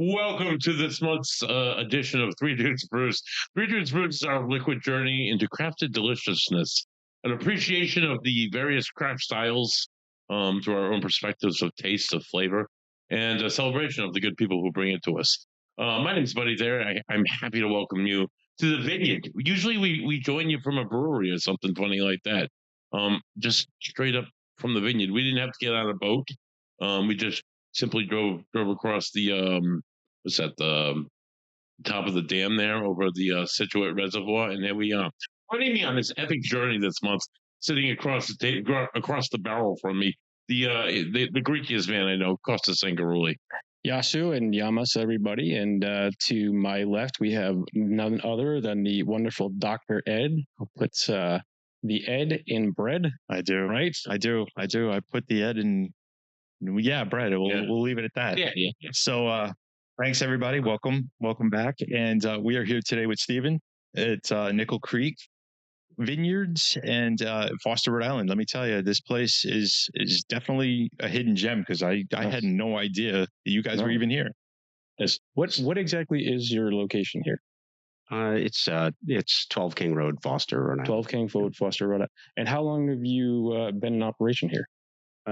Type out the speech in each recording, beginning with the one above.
Welcome to this month's edition of Three Dudes Brews. Three Dudes Brews is our liquid journey into crafted deliciousness, an appreciation of the various craft styles through our own perspectives of taste, of flavor, and a celebration of the good people who bring it to us. My name's Buddy there. I'm happy to welcome you to the vineyard. Usually we join you from a brewery or something funny like that. Just straight up from the vineyard. We didn't have to get on a boat. We just simply drove across the was at the top of the dam there over the Situate Reservoir, and there we are. Joining me on this epic journey this month, sitting across across the barrel from me, the Greekiest man I know, Costas Angaruli. Yasu and Yamas, everybody. And to my left, we have none other than the wonderful Dr. Ed, who puts the Ed in bread. I do. Right? I do. I put the Ed in, bread. We'll leave it at that. Yeah. So thanks, everybody. Welcome back. And we are here today with Stephen at Nickle Creek Vineyards and Foster, Rhode Island. Let me tell you, this place is definitely a hidden gem because I had no idea that you guys were even here. Yes. What exactly is your location here? It's 12 King Road, Foster, Rhode Island. 12 King Road, Foster, Rhode Island. And how long have you been in operation here?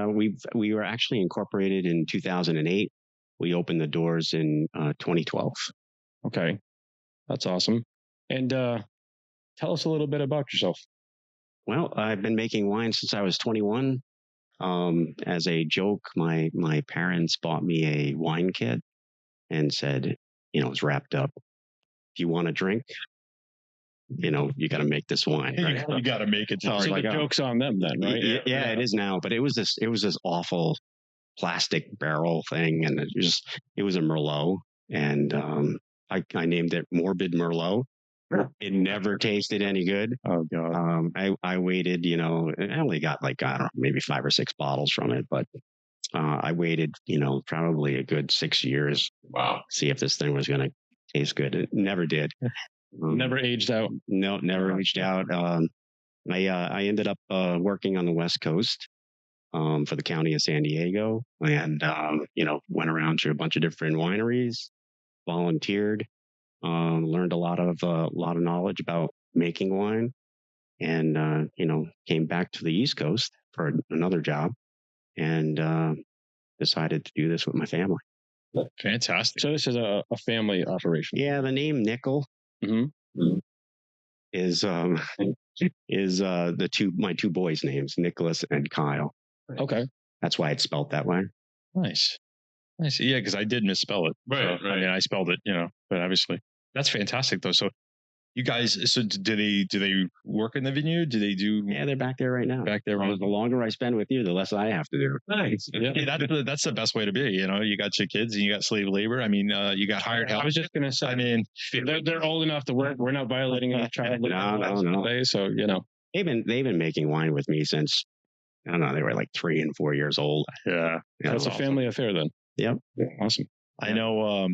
We were actually incorporated in 2008. We opened the doors in 2012. Okay, that's awesome. And tell us a little bit about yourself. Well, I've been making wine since I was 21. As a joke, my parents bought me a wine kit and said, it's wrapped up. If you want to drink, you got to make this wine. Right? You got to make it. So the joke's on them then, right? Yeah, it is now. But it was this awful plastic barrel thing, and it was a Merlot, and I named it Morbid Merlot. It never tasted any good. Oh God! I waited. I only got I don't know, maybe 5 or 6 bottles from it, but I waited. Probably a good 6 years. Wow. See if this thing was going to taste good. It never did. Never aged out. No, never aged out. I ended up working on the West Coast for the county of San Diego, and went around to a bunch of different wineries, volunteered, learned a lot of knowledge about making wine, and came back to the East Coast for another job, and decided to do this with my family. Fantastic. So this is a family operation. Yeah, the name Nickle is my two boys' names, Nicholas and Kyle. Okay, that's why it's spelled that way. Nice. Yeah, because I did misspell it. Right. I mean, I spelled it, but obviously that's fantastic though. So you guys, do they work in the vineyard? Do they do? Yeah, they're back there right now. Back there. The longer I spend with you, the less I have to do. Nice. Yeah, that's the best way to be. You got your kids and you got slave labor. I mean, you got hired help. I was just gonna say. I mean, they're old enough to work. We're not violating any child labor. No. So they've been making wine with me since I don't know. They were like 3 and 4 years old. Yeah, that's a family affair then. Yep. Yeah, awesome. I know.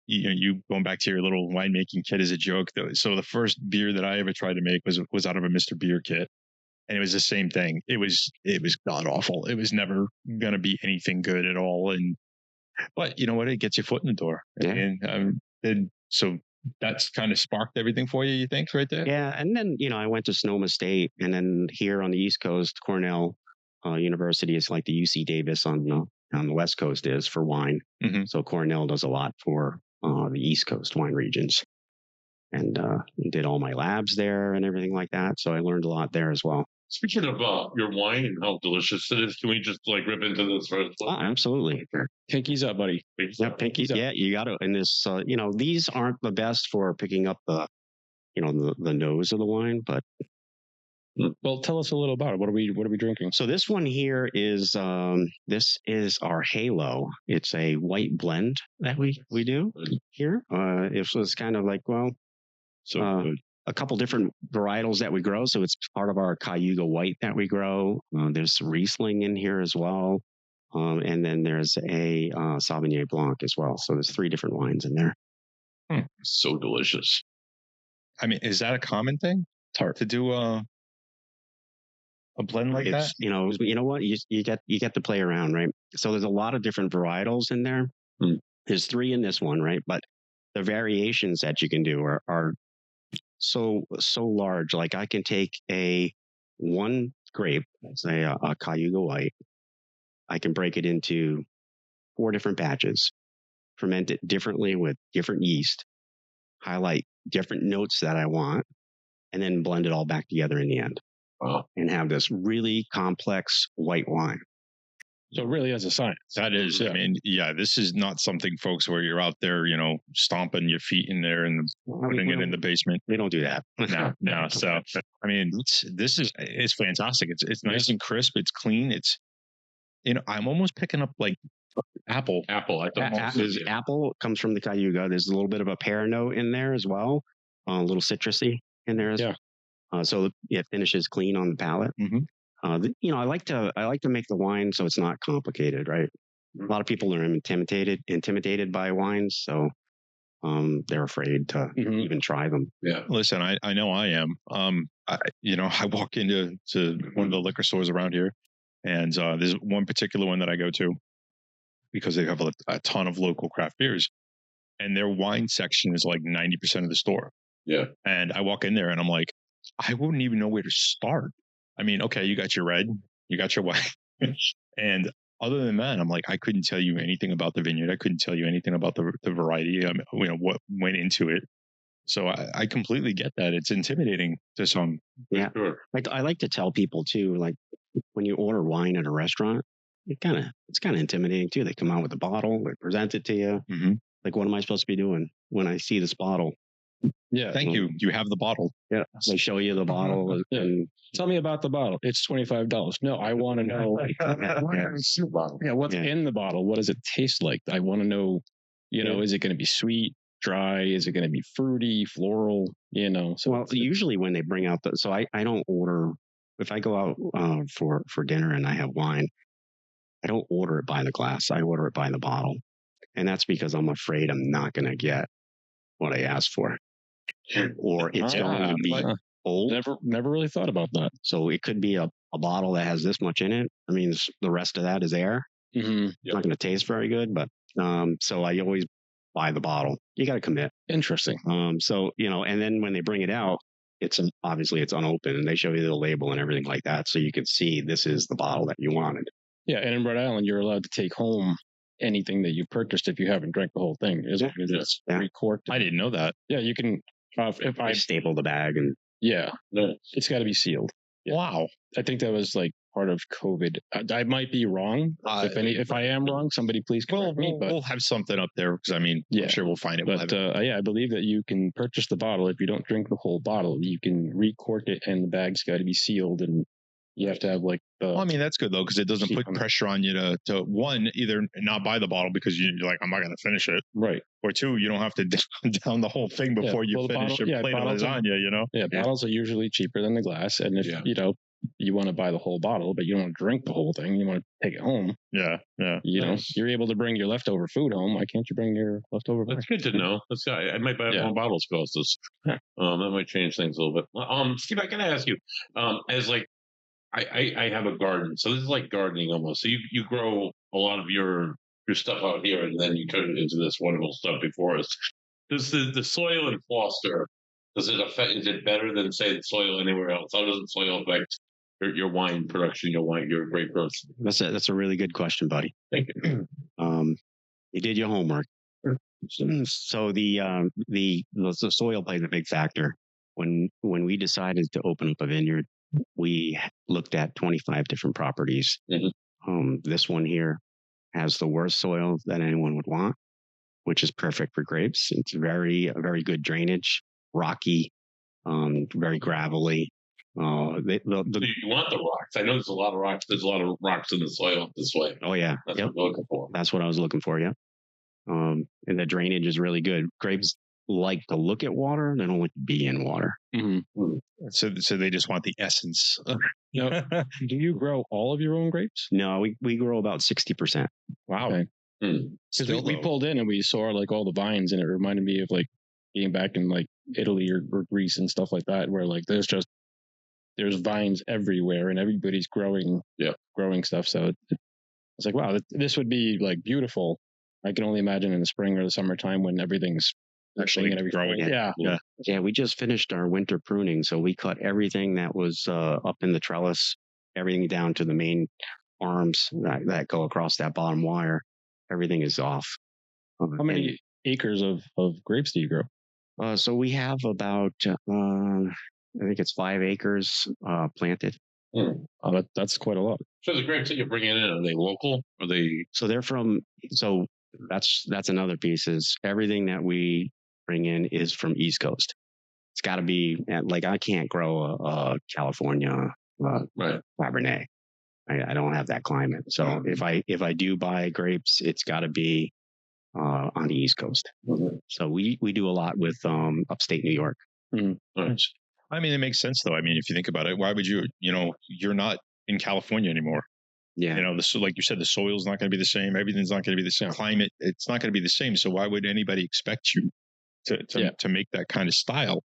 You going back to your little winemaking kit as a joke though. So the first beer that I ever tried to make was out of a Mr. Beer kit, and it was the same thing. It was god awful. It was never gonna be anything good at all. But you know what? It gets your foot in the door. Yeah. And so that's kind of sparked everything for you. You think right there? Yeah. And then I went to Sonoma State, and then here on the East Coast, Cornell University is like the UC Davis on the West Coast is for wine. Mm-hmm. So Cornell does a lot for the East Coast wine regions, and did all my labs there and everything like that. So I learned a lot there as well. Speaking of your wine and how delicious it is, can we just rip into this first? Absolutely. Pinkies up, buddy. Yep, pinkies up. Yeah, you got to. And this, these aren't the best for picking up the nose of the wine, but. Well, tell us a little about it. What are we drinking? So this one here is this is our Halo. It's a white blend that we do here. It was kind of like a couple different varietals that we grow. So it's part of our Cayuga White that we grow. There's some Riesling in here as well, and then there's a Sauvignon Blanc as well. So there's 3 different wines in there. So delicious. I mean, is that a common thing? It's hard to do a blend like that. You know what? You get to play around, right? So there's a lot of different varietals in there, there's 3 in this one, right? But the variations that you can do are so large. Like I can take one grape, say a Cayuga White, I can break it into 4 different batches, ferment it differently with different yeast, highlight different notes that I want, and then blend it all back together in the end. Wow. And have this really complex white wine. So it really is a science. That is, I mean, this is not something, folks, where you're out there, stomping your feet in there and putting it in the basement. We don't do that. No. So, I mean, it's fantastic. It's nice and crisp. It's clean. It's, I'm almost picking up like apple. I thought Apple comes from the Cayuga. There's a little bit of a pear note in there as well, a little citrusy in there as well. So it finishes clean on the palate. Mm-hmm. I like to make the wine so it's not complicated, right? A lot of people are intimidated by wines, so they're afraid to even try them. Yeah. Listen, I know I am. I walk into one of the liquor stores around here, and there's one particular one that I go to because they have a ton of local craft beers, and their wine section is like 90% of the store. Yeah. And I walk in there and I'm like, I wouldn't even know where to start. I mean, okay, you got your red, you got your white. And other than that, I'm like, I couldn't tell you anything about the vineyard. I couldn't tell you anything about the variety, what went into it. So I completely get that. It's intimidating to some. Yeah. Sure. Like I like to tell people too, like when you order wine at a restaurant, it's kind of intimidating too. They come out with a bottle, they present it to you. Mm-hmm. Like, what am I supposed to be doing when I see this bottle? Yeah. Thank you. You have the bottle. Yeah. They show you the bottle. And tell me about the bottle. It's $25. No, I want to know. What's in the bottle? What does it taste like? I want to know, is it going to be sweet, dry? Is it going to be fruity, floral? So well, usually when they bring out so I don't order, if I go out for dinner and I have wine, I don't order it by the glass. I order it by the bottle. And that's because I'm afraid I'm not going to get what I asked for. Or it's going to be old. Never really thought about that. So it could be a bottle that has this much in it. I mean, the rest of that is air. Mm-hmm. It's not going to taste very good, but so I always buy the bottle. You got to commit. Interesting. So and then when they bring it out, obviously it's unopened, and they show you the label and everything like that, so you can see this is the bottle that you wanted. Yeah, and in Rhode Island, you're allowed to take home anything that you purchased if you haven't drank the whole thing. Isn't it? It's recorked. I didn't know that. Yeah, you can. If I staple the bag and it's got to be sealed. Yeah. Wow. I think that was like part of COVID. I might be wrong. If I am wrong, somebody please correct me. But we'll have something up there because I'm sure we'll find it. But I believe that you can purchase the bottle. If you don't drink the whole bottle, you can recork it, and the bag's got to be sealed, and you have to have like the. Well, I mean, that's good though, because it doesn't put pressure on you to one, either not buy the bottle because you're like, I'm not going to finish it, right? Or two, you don't have to down the whole thing before you finish your plate of lasagna. Yeah, bottles are usually cheaper than the glass, and if you want to buy the whole bottle, but you don't want to drink the whole thing, you want to take it home. Yeah. You're able to bring your leftover food home. Why can't you bring your leftover? That's good to know. I might buy more bottles because this. That might change things a little bit. Steve, I gotta ask you, as like. I have a garden, so this is like gardening almost. So you grow a lot of your stuff out here, and then you turn it into this wonderful stuff before us. Does the soil in Foster, is it better than say the soil anywhere else? How does the soil affect your wine production, your grape growth? That's a really good question, buddy. Thank you. You did your homework. So the soil plays a big factor. When we decided to open up a vineyard, we looked at 25 different properties. Mm-hmm. This one here has the worst soil that anyone would want, which is perfect for grapes. It's very good drainage, rocky, very gravelly. You want the rocks. I know there's a lot of rocks. There's a lot of rocks in the soil this way. Oh yeah, that's what I'm looking for. That's what I was looking for. Yeah, and the drainage is really good. Grapes like to look at water; they don't like to be in water. Mm-hmm. So they just want the essence. Do you grow all of your own grapes? No, we grow about 60%. Wow. Because we pulled in and we saw like all the vines, and it reminded me of like being back in like Italy or Greece and stuff like that, where like there's vines everywhere and everybody's growing stuff. So it's like, wow, this would be like beautiful I can only imagine in the spring or the summertime when everything's Actually and everything. growing. Yeah. Yeah, we just finished our winter pruning, so we cut everything that was up in the trellis, everything down to the main arms that go across that bottom wire. Everything is off. How many acres of grapes do you grow? So we have about, I think it's 5 acres planted. Oh, that's quite a lot. So the grapes that you're bringing in, are they local? Are they? So they're from. So that's another piece. Is everything that we bring in is from East Coast. It's got to be like I can't grow a California Right. Cabernet. I don't have that climate. So if I do buy grapes, it's got to be on the East Coast. So we do a lot with upstate New York. Nice. I mean, it makes sense though. I mean, if you think about it, why would you're not in California anymore. Yeah. Like you said, the soil's not going to be the same. Everything's not going to be the same. Climate, it's not going to be the same. So why would anybody expect you to make that kind of style?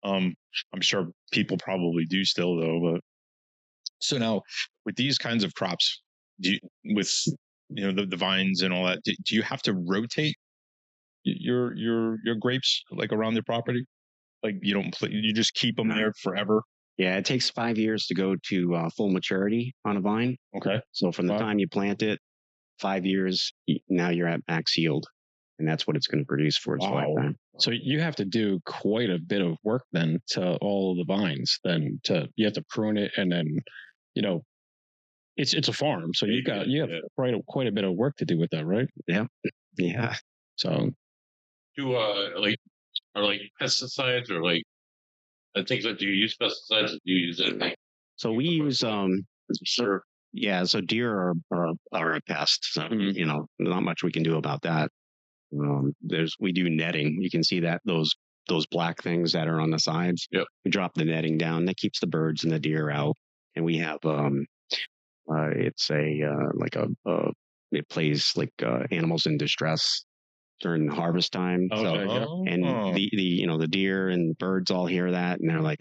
I'm sure people probably do still though. But so now with these kinds of crops, the vines and all that, do you have to rotate your grapes like around the property? Like you just keep them there forever? Yeah, it takes 5 years to go to full maturity on a vine. Okay. So from the time you plant it, 5 years, now you're at max yield. And that's what it's going to produce for its lifetime. So you have to do quite a bit of work then to all of the vines. You have to prune it, and then it's a farm, so you have quite a bit of work to do with that, right? Yeah. So are pesticides or I think that do you use pesticides? Do you use anything? So we use Sure. Yeah, so deer are a pest. So not much we can do about that. We do netting. You can see that those black things that are on the sides. Yep. We drop the netting down. That keeps the birds and the deer out. And we have it's it plays like animals in distress during harvest time. And the deer and birds all hear that, and they're like,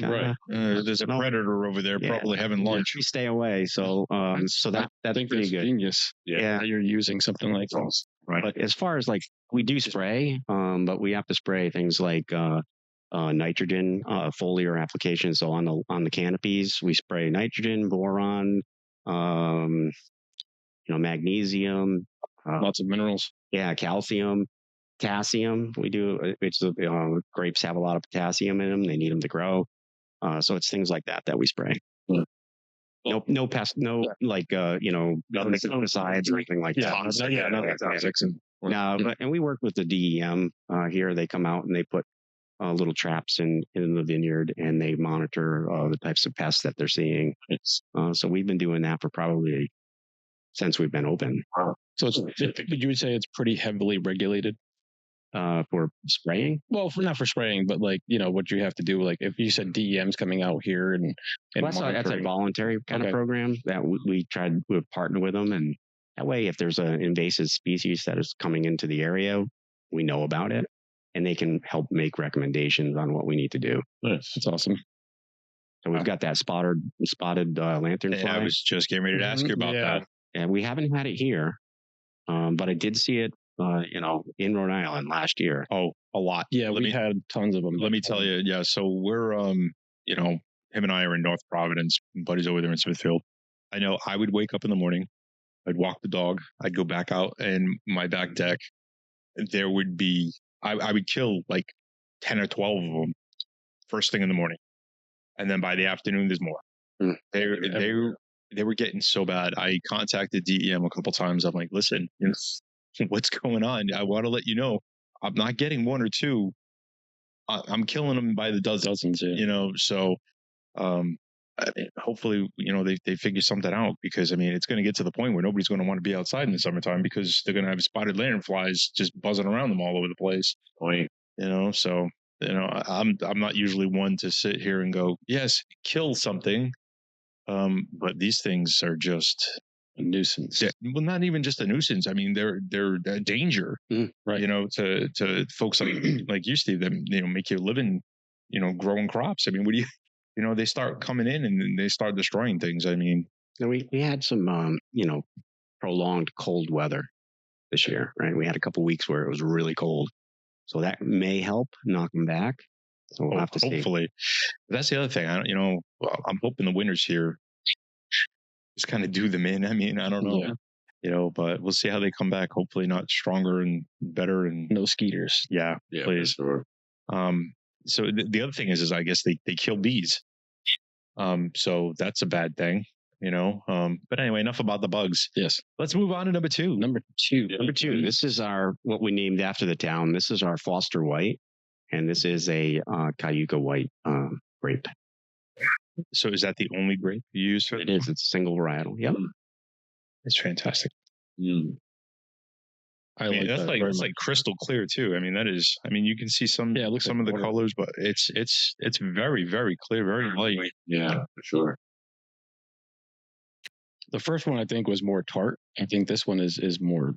there's a predator over there probably having lunch. We stay away. So that's pretty good. Genius. Yeah, you're using something like this. Right. But as far as we do spray, but we have to spray things like nitrogen foliar applications. So on the canopies, we spray nitrogen, boron, magnesium, lots of minerals. Yeah, calcium, potassium. We do. Grapes have a lot of potassium in them. They need them to grow. So it's things like that we spray. No pest, pesticides or anything like that. And we work with the DEM here. They come out and they put little traps in the vineyard, and they monitor the types of pests that they're seeing. So we've been doing that for probably since we've been open. So would you say it's pretty heavily regulated? For spraying? Well, not for spraying, but what you have to do, if you said DEM's coming out here and that's a voluntary kind of program that we partner with them, and that way, if there's an invasive species that is coming into the area, we know about it, and they can help make recommendations on what we need to do. Nice. That's awesome. So we've got that spotted lanternfly. I was just getting ready to ask you about that. And we haven't had it here, but I did see it in Rhode Island last year. Oh, a lot. Yeah, we had tons of them. Let me tell you. Yeah. So we're, him and I are in North Providence. Buddy's over there in Smithfield. I know I would wake up in the morning. I'd walk the dog. I'd go back out and my back deck. There would be, I would kill 10 or 12 of them first thing in the morning. And then by the afternoon, there's more. They were getting so bad. I contacted DEM a couple times. I'm like, listen, what's going on? I want to let you know I'm not getting one or two. I'm killing them by the dozens. So hopefully they figure something out, because it's going to get to the point where nobody's going to want to be outside in the summertime, because they're going to have spotted lanternflies just buzzing around them all over the place. So I'm not usually one to sit here and go, yes, kill something, but these things are just a nuisance. Yeah, well, not even just a nuisance. They're a danger, right? To folks like you, Steve, that make your living, growing crops. What do you, they start coming in and they start destroying things. We had some, prolonged cold weather, this year, right? We had a couple weeks where it was really cold, so that may help knock them back. So we'll have to see. Hopefully, that's the other thing. I'm hoping the winters here just kind of do them in. I mean, I don't know, but we'll see how they come back. Hopefully, not stronger and better and no skeeters. Yeah, please. Sure. So the other thing is I guess they kill bees. So that's a bad thing, but anyway, enough about the bugs. Yes. Let's move on to number two. Number two. This is what we named after the town. This is our Foster White, and this is a Cayuga White grape. So is that the only grape you use for it? Is. It's a single varietal. Yep. It's fantastic. I mean, that's like crystal clear too. I mean, that is. I mean, you can see some of the colors, but it's very, very clear, very light. Yeah, for sure. The first one I think was more tart. I think this one is more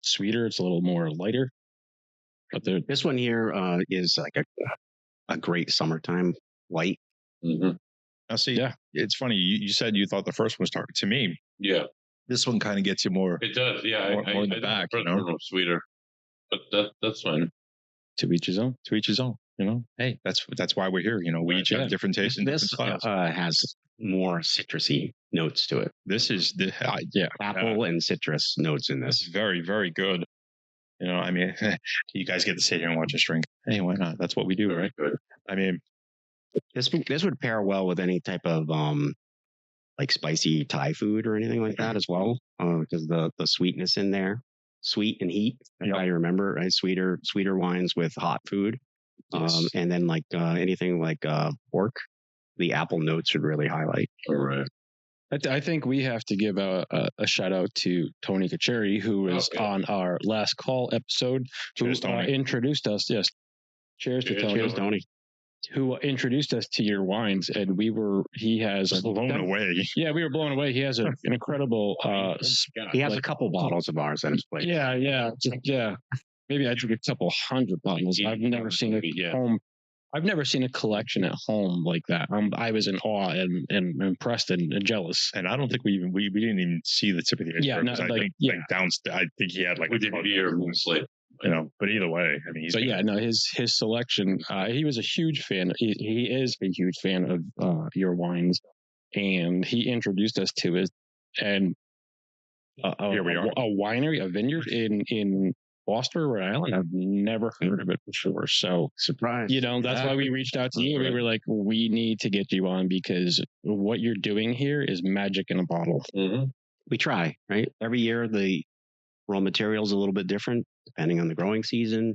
sweeter. It's a little more lighter. But this one here is like a great summertime white. Mm-hmm. Now, see, it's funny. You said you thought the first one was tart. To me, this one kind of gets you more. It does, yeah. More in the back, the first one was sweeter, but that's fine. To each his own. To each his own. Hey, that's why we're here. We each have different tastes and this different styles. Has more citrusy notes to it. This is apple and citrus notes in this. It's very, very good. I mean, you guys get to sit here and watch us drink. Hey, why not? That's what we do, right? Good. I mean, this would pair well with any type of like spicy Thai food or anything like that as well, because the sweetness in there, sweet and heat. I remember, right? Sweeter wines with hot food, and then like anything like pork, the apple notes would really highlight. All right. I think we have to give a shout out to Tony Kacheri, who was on our last call episode, who introduced us. Yes. Cheers to Tony. Cheers, Tony. Who introduced us to your wines, and he has blown away. Yeah, we were blown away. He has an incredible. He has a couple bottles of ours at his place. Yeah. Maybe I drink a couple hundred bottles. I've never seen it home. I've never seen a collection at home like that. I was in awe and impressed and jealous. And I don't think we didn't even see the tip of the iceberg. Yeah, I think downstairs. I think he had we did beer mostly. But either way, I mean, his selection. He was a huge fan. He is a huge fan of your wines, and he introduced us to it. And here we are, a winery, a vineyard in Foster, Rhode Island. I've never heard of it before. So surprise. That's why we reached out to you. We were like, we need to get you on because what you're doing here is magic in a bottle. Mm-hmm. We try, right? Every year the raw materials a little bit different depending on the growing season.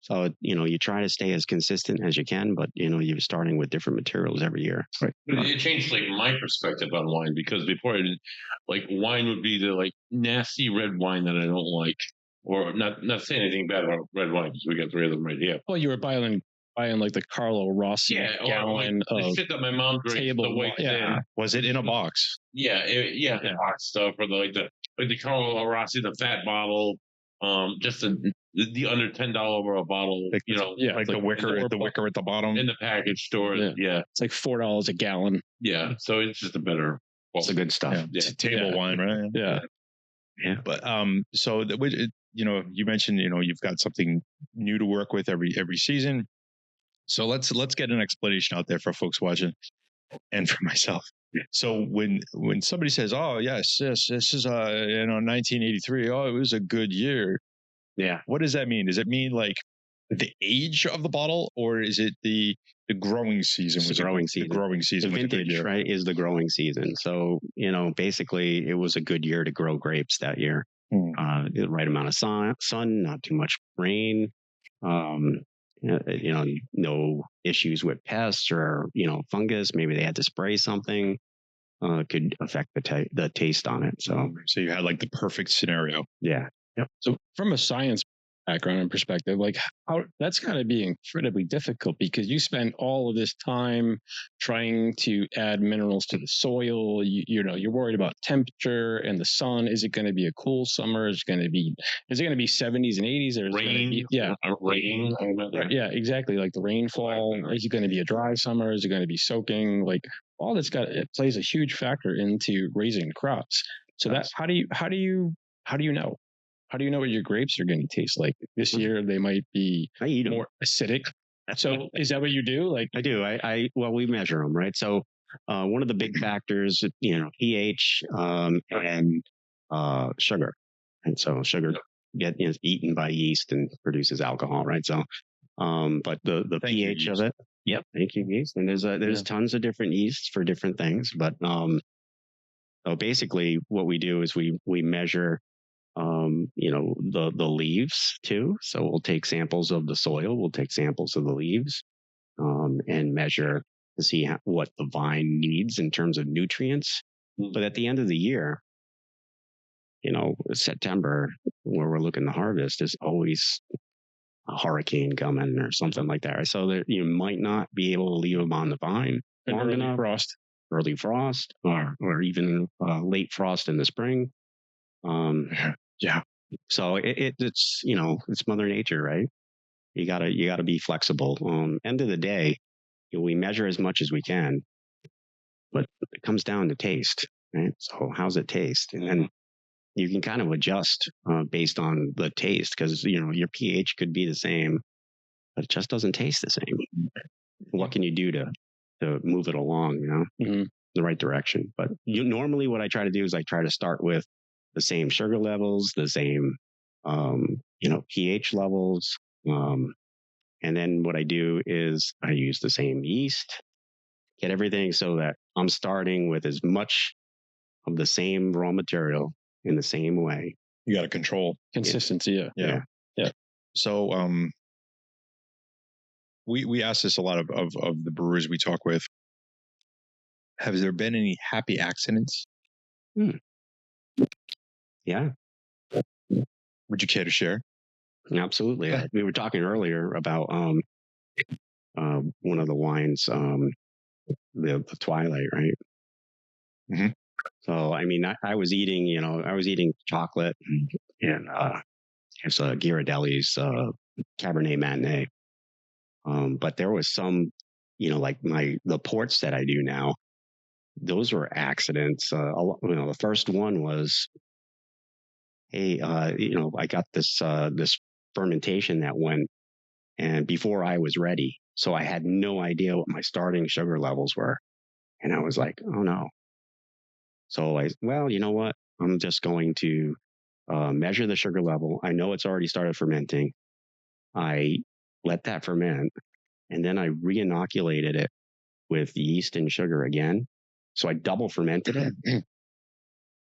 So, you try to stay as consistent as you can, but, you're starting with different materials every year. Right. It changed my perspective on wine because before I did, wine would be the nasty red wine that I don't like. Or not saying anything bad about red wine because we got 3 of them right here. Well, you were buying the Carlo Rossi gallon of the shit that my mom drinks. table. Was it in a box? Yeah, box stuff or the Carlo Rossi, the fat bottle, just the under $10 bottle. The wicker at the bottom in the package store. Yeah, it's like $4 a gallon. Yeah, so it's just a better. It's the good stuff. It's table wine, right? Yeah. But so you mentioned you've got something new to work with every season. So let's get an explanation out there for folks watching and for myself. So when somebody says, "Oh yes, this is 1983. Oh, it was a good year." Yeah. What does that mean? Does it mean like the age of the bottle, or is it the growing season? The growing season. The vintage, right, is the growing season. So basically, it was a good year to grow grapes that year. The right amount of sun, not too much rain. No issues with pests or fungus. Maybe they had to spray something. Could affect the taste on it. So you had like the perfect scenario. Yeah. Yep. So from a science background and perspective, how that's got to be incredibly difficult because you spend all of this time trying to add minerals to the soil. You're worried about temperature and the sun. Is it going to be a cool summer? Is it going to be 70s and 80s? Or rain? Rain. Yeah, exactly. Like the rainfall. Is it going to be a dry summer? Is it going to be soaking? All that's it plays a huge factor into raising crops. So how do you know? how do you know what your grapes are going to taste like? This year they might be I eat them. more acidic. So is that what you do? Like I do. Well, we measure them, right? So one of the big factors, pH and sugar. And so sugar is eaten by yeast and produces alcohol, right? So, but the pH of it. Yep. Thank you, yeast. And there's tons of different yeasts for different things. But so basically what we do is we measure the leaves too. So we'll take samples of the soil, we'll take samples of the leaves, and measure to see what the vine needs in terms of nutrients. But at the end of the year, September, where we're looking to harvest, is always a hurricane coming or something like that. So that you might not be able to leave them on the vine long enough. Early frost, or even late frost in the spring. Yeah. So it's it's Mother Nature, right? You gotta be flexible. End of the day, we measure as much as we can, but it comes down to taste, right? So how's it taste, and then you can kind of adjust based on the taste, because your pH could be the same, but it just doesn't taste the same. What can you do to move it along, the right direction? But normally what I try to do is I try to start with the same sugar levels, the same pH levels, and then what I do is I use the same yeast, get everything so that I'm starting with as much of the same raw material in the same way. You got to control consistency. Yeah. So we ask this a lot of the brewers we talk with. Have there been any happy accidents? Yeah. Would you care to share? Absolutely. We were talking earlier about one of the wines, the Twilight, right? Mm-hmm. So I mean, I was eating chocolate, and it's Ghirardelli's Cabernet Matinee. But there was some, like the ports that I do now, those were accidents. The first one was, hey, I got this fermentation that went, and before I was ready, so I had no idea what my starting sugar levels were, and I was like, oh no. So you know what? I'm just going to measure the sugar level. I know it's already started fermenting. I let that ferment, and then I re-inoculated it with yeast and sugar again. So I double fermented it.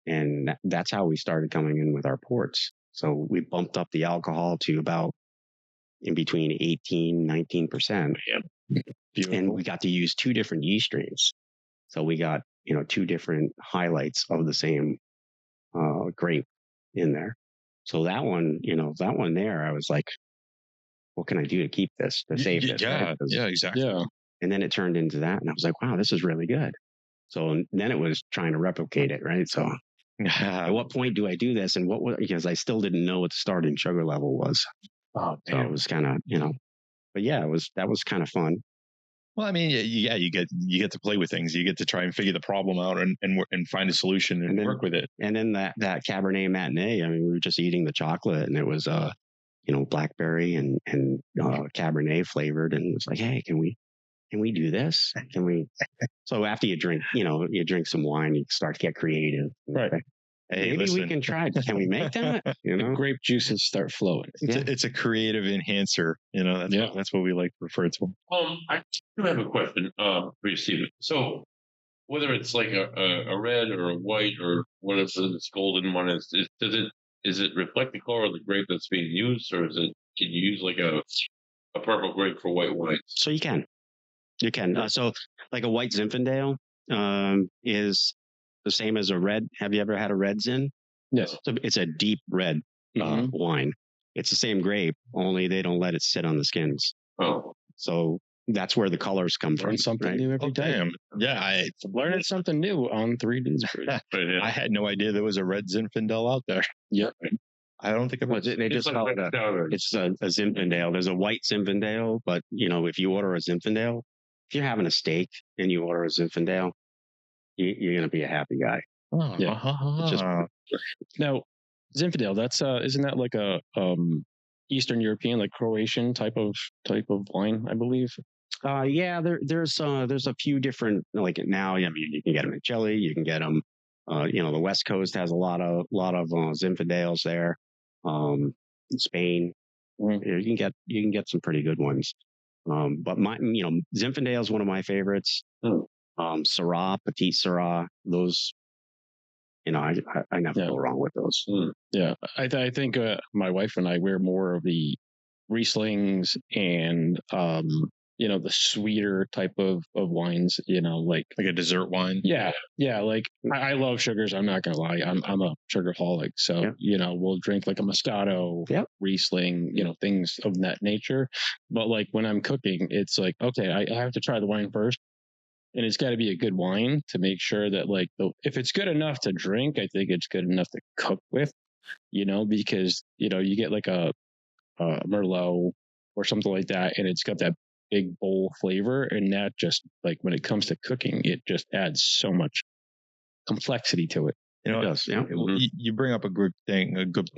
And that's how we started coming in with our ports. So we bumped up the alcohol to about in between 18, 19%. And we got to use 2 different yeast strains. So we got, 2 different highlights of the same grape in there. So that one there, I was like, what can I do to keep this, to save this? Right? Yeah, exactly. Yeah. And then it turned into that. And I was like, wow, this is really good. So then it was trying to replicate it, right? So at what point do I do this? And because I still didn't know what the starting sugar level was. Oh, so it was kind of, but yeah, that was kind of fun. Well, I mean, you get to play with things. You get to try and figure the problem out and find a solution and then work with it. And then that Cabernet Matinee, I mean, we were just eating the chocolate, and it was, blackberry and Cabernet flavored, and it was like, hey, can we do this? Can we? So after you drink, you drink some wine, you start to get creative. Right. Hey, maybe we can try. Can we make that? The grape juices start flowing. It's a creative enhancer. That's what we like to refer to. I do have a question for you, Stephen. So whether it's like a red or a white or what is this golden one, is it reflect the color of the grape that's being used, or can you use like a purple grape for white wines? So you can. So like a white Zinfandel is the same as a red. Have you ever had a red Zin? Yes. So it's a deep red wine. It's the same grape, only they don't let it sit on the skins. Oh. So that's where the colors come from. Something new every day. Damn. Yeah, I learning something new on 3 Dudes Brews. I had no idea there was a red Zinfandel out there. Yep. I don't think they just call it it's a Zinfandel. There's a white Zinfandel, but if you order a Zinfandel, if you're having a steak and you order a Zinfandel, you're going to be a happy guy. Yeah. Now, Zinfandel. That's isn't that like a Eastern European, like Croatian type of wine, I believe. Yeah, there's a few different, like now. I mean, you can get them in Chile, you can get them. The West Coast has a lot of Zinfandels there. In Spain, you can get some pretty good ones. But Zinfandel is one of my favorites. Syrah, Petit Syrah, those. I never go wrong with those. Yeah, I think my wife and I, we're more of the Rieslings and the sweeter type of wines, like a dessert wine. Yeah. Like I love sugars. I'm not gonna lie. I'm a sugarholic. So we'll drink like a Moscato, Riesling, things of that nature. But like when I'm cooking, it's like, okay, I have to try the wine first. And it's got to be a good wine to make sure that like if it's good enough to drink, I think it's good enough to cook with, because you get like a Merlot or something like that, and it's got that big bowl flavor, and that just like when it comes to cooking, it just adds so much complexity to it. It does. Yeah. You bring up a good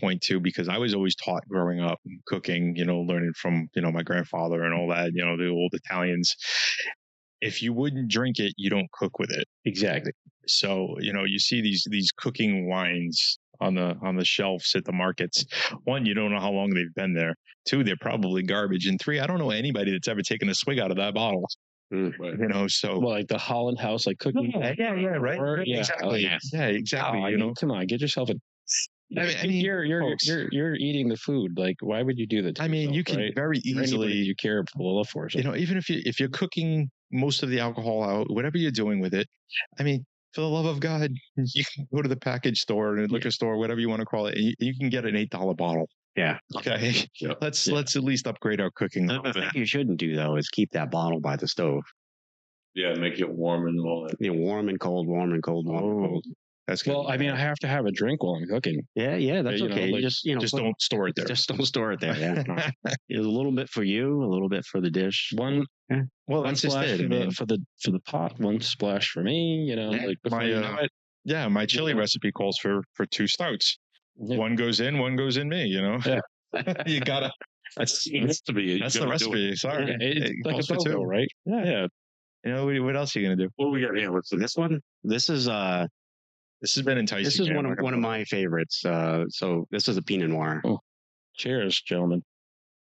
point too, because I was always taught growing up cooking, learning from my grandfather and all that, the old Italians. If you wouldn't drink it, you don't cook with it. Exactly. So, you see these cooking wines on the shelves at the markets. One, you don't know how long they've been there. Two, they're probably garbage. And three, I don't know anybody that's ever taken a swig out of that bottle. Right. So like the Holland House, like cooking. Yeah, right. Or, exactly. Yeah, exactly. Come on, get yourself a. I mean, you're eating the food. Like, why would you do that? You can very easily you care for. Even if you're cooking most of the alcohol out, whatever you're doing with it, for the love of God, you can go to the package store and liquor store, whatever you want to call it, and you can get an $8 bottle. Yeah. Okay. Let's at least upgrade our cooking. The thing you shouldn't do though is keep that bottle by the stove. Yeah, make it warm and all that. Warm and cold, warm and cold, warm and cold. That's good. Well, I have to have a drink while I'm cooking. Yeah, that's okay. Just don't store it there. Just don't store it there. Yeah. There's a little bit for you, a little bit for the dish. One that's splash just it, for the pot, one splash for me. My chili recipe calls for 2 stouts. Yeah. One goes in me. Yeah. You gotta. That's the recipe. Sorry, it's like a BOGO, right? Yeah. What else are you gonna do? What we got here? What's this one? This has been enticing. This is one of my favorites. So this is a Pinot Noir. Oh, cheers, gentlemen.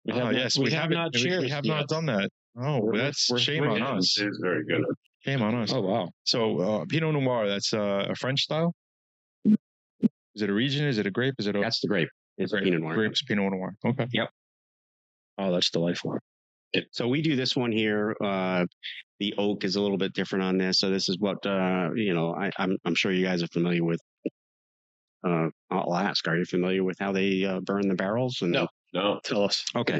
We have not done that. Oh, that's shame on us. It's very good. Shame on us. Oh wow. So Pinot Noir, that's a French style. Is it a region? Is it a grape? That's the grape. It's Pinot Noir. Grapes, Pinot Noir. Okay. Yep. Oh, that's delightful. So we do this one here. The oak is a little bit different on this. So this is what I'm sure you guys are familiar with. I'll ask. Are you familiar with how they burn the barrels? No. Tell us. Okay.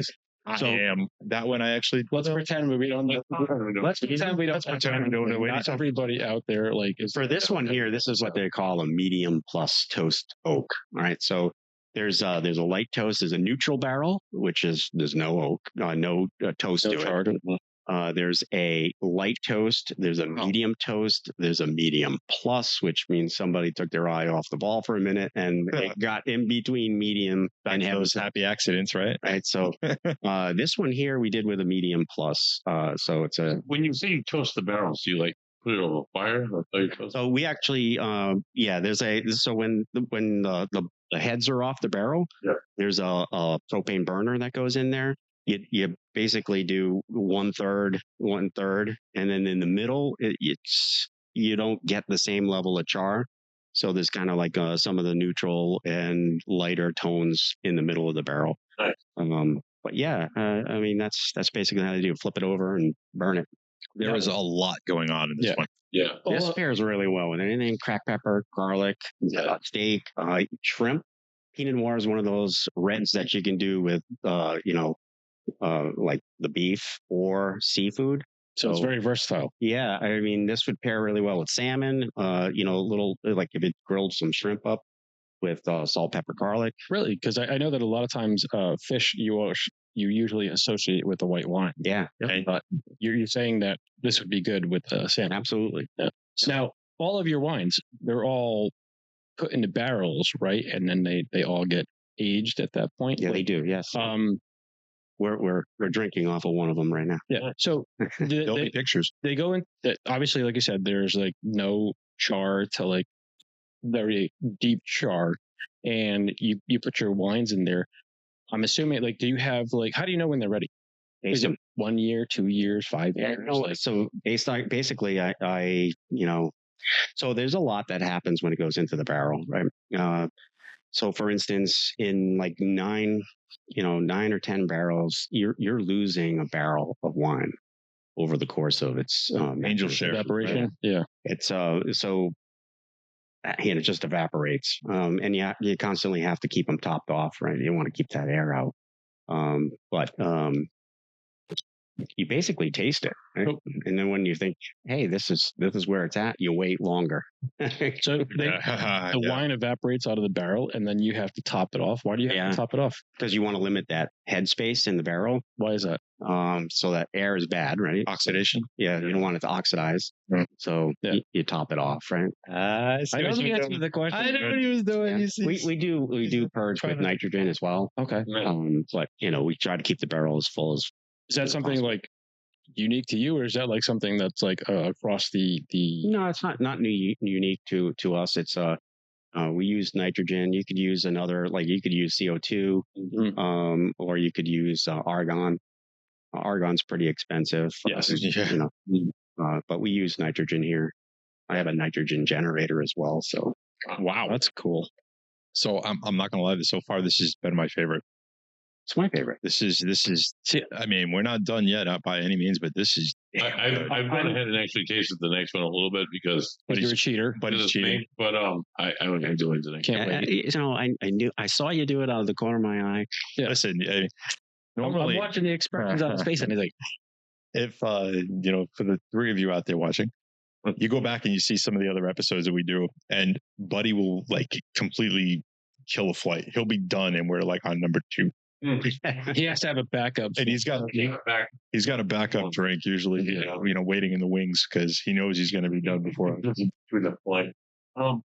So, I am. That one I actually. Let's pretend we don't know. Let's pretend we don't know. Not everybody out there for this one here. This is what they call a medium plus toast oak. All right. So there's a light toast. There's a neutral barrel, which is there's no oak, no toast to it. There's a light toast. There's a medium toast. There's a medium plus, which means somebody took their eye off the ball for a minute and it got in between medium and those happy accidents, right? Right. So this one here we did with a medium plus. So it's a. When you say you toast the barrels, you put it over fire? So we actually, so when the heads are off the barrel, there's a propane burner that goes in there. You basically do 1/3, and then in the middle, you don't get the same level of char. So there's kind of like some of the neutral and lighter tones in the middle of the barrel. Nice. But yeah, that's basically how they do. Flip it over and burn it. There is a lot going on in this one. Yeah. This pairs really well with anything: cracked pepper, garlic, steak, shrimp. Pinot Noir is one of those reds that you can do with, like the beef or seafood. So it's very versatile. Yeah. This would pair really well with salmon, little, like if it grilled some shrimp up with salt, pepper, garlic. Really? Because I know that a lot of times fish you usually associate with the white wine. Yeah. But you're saying that this would be good with salmon. Absolutely. Yeah. Now, all of your wines, they're all put into barrels, right? And then they all get aged at that point. Yeah, they do. Yes. We're drinking off of one of them right now. Yeah. So There'll be pictures. they go in. Obviously, like you said, there's like no char to like very deep char, and you put your wines in there. I'm assuming, like, do you have like, how do you know when they're ready? Is it 1 year, 2 years, 5 years? No, Like, so basically, I so there's a lot that happens when it goes into the barrel, right? So for instance, in like 9 or 10 barrels, you're losing a barrel of wine over the course of its Angel share. evaporation. Right? Yeah. It's it just evaporates, and you constantly have to keep them topped off, right? You want to keep that air out, but you basically taste it, right? And then when you think, hey, this is where it's at, you wait longer. So the wine evaporates out of the barrel, and then you have to top it off. Why do you have to top it off? Because you want to limit that headspace in the barrel. Why is that? So that air is bad, right? Oxidation. Yeah, you don't want it to oxidize. Right. So you top it off, right? I know the answer to the question. I know what he was doing. Yeah. We do purge with nitrogen as well. Okay. But we try to keep the barrel as full as. Is that something like unique to you, or is that like something that's like across the? No, it's not unique to us. It's we use nitrogen. You could use you could use CO2, or you could use argon. Argon's pretty expensive. Yes. But we use nitrogen here. I have a nitrogen generator as well. So wow, that's cool. So I'm not gonna lie. So far, this has been my favorite. It's my favorite. This is. I mean, we're not done yet, not by any means, but this is. I've gone ahead and actually tasted the next one a little bit because You're a cheater. But it's cheating. But I don't have to do it today. Can't wait. I saw you do it out of the corner of my eye. Yeah. Listen, I'm watching the expressions on his face, and he's like, if for the three of you out there watching, you go back and you see some of the other episodes that we do, and Buddy will like completely kill a flight. He'll be done, and we're like on number 2. he has to have a backup, and he's got a backup drink usually, waiting in the wings because he knows he's going to be done before. To the point.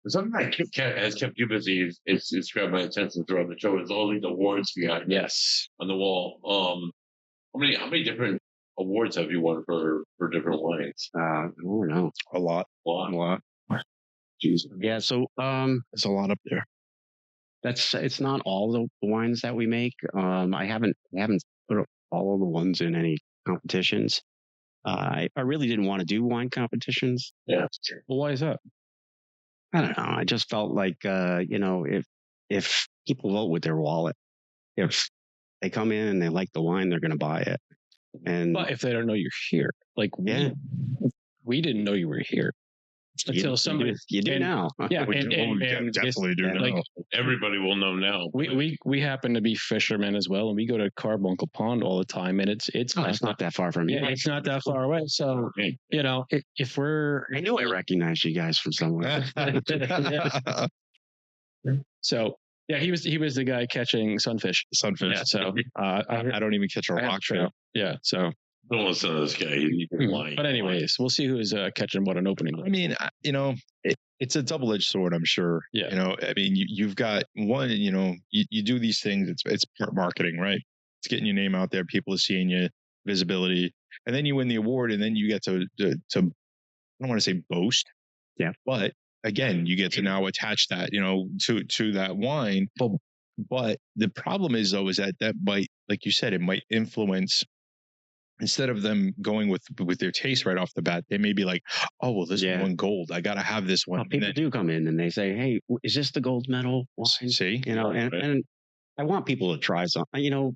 Something that has kept you busy. It's grabbed my attention throughout the show. Is all these awards we got. Yes. On the wall. How many different awards have you won for different wines? I don't know. A lot. Jeez. Yeah. So there's a lot up there. It's not all the wines that we make. I haven't put all of the ones in any competitions. I really didn't want to do wine competitions. Yeah. Well, why is that? I don't know. I just felt like if people vote with their wallet, if they come in and they like the wine, they're going to buy it. But if they don't know you're here, like we didn't know you were here. Until somebody you do now. Yeah, we definitely do now. Like, everybody will know now. We happen to be fishermen as well, and we go to Carbuncle Pond all the time, and it's not that far from you. Yeah, it's not that far away. So if we're, I knew I recognized you guys from somewhere. So yeah, he was the guy catching sunfish. Sunfish. Yeah, so I don't even catch a rockfish. Yeah, so. Don't listen to this guy. He's lying. But anyways, we'll see who's catching what an opening. I mean, it's a double-edged sword, I'm sure. Yeah. I mean, you've got one, you do these things. It's part marketing, right? It's getting your name out there. People are seeing you, visibility, and then you win the award, and then you get to I don't want to say boast. Yeah. But again, you get to now attach that, to that wine. But the problem is though, is that might, like you said, it might influence. Instead of them going with their taste right off the bat, they may be like, "Oh, well, this one won gold. I got to have this one." Well, people do come in and they say, "Hey, is this the gold medal wine?" See, and I want people to try something.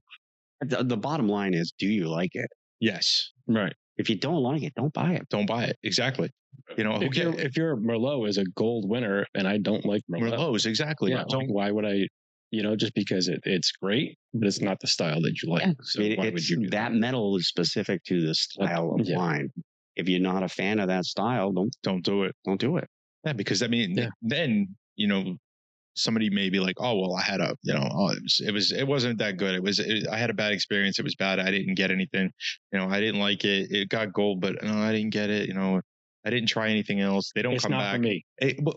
The bottom line is, do you like it? Yes, right. If you don't like it, don't buy it. Don't buy it. Exactly. If your Merlot is a gold winner and I don't like Merlots, exactly. Yeah, why would I? Just because it's great, but it's not the style that you like. Yeah. So why would you do that medal is specific to the style of wine. If you're not a fan of that style, don't do it. Don't do it. Yeah, because then somebody may be like, "Oh, well, I had it wasn't that good. I had a bad experience. It was bad. I didn't get anything. I didn't like it. It got gold, but no, I didn't get it. I didn't try anything else. They don't It's come not back. for me.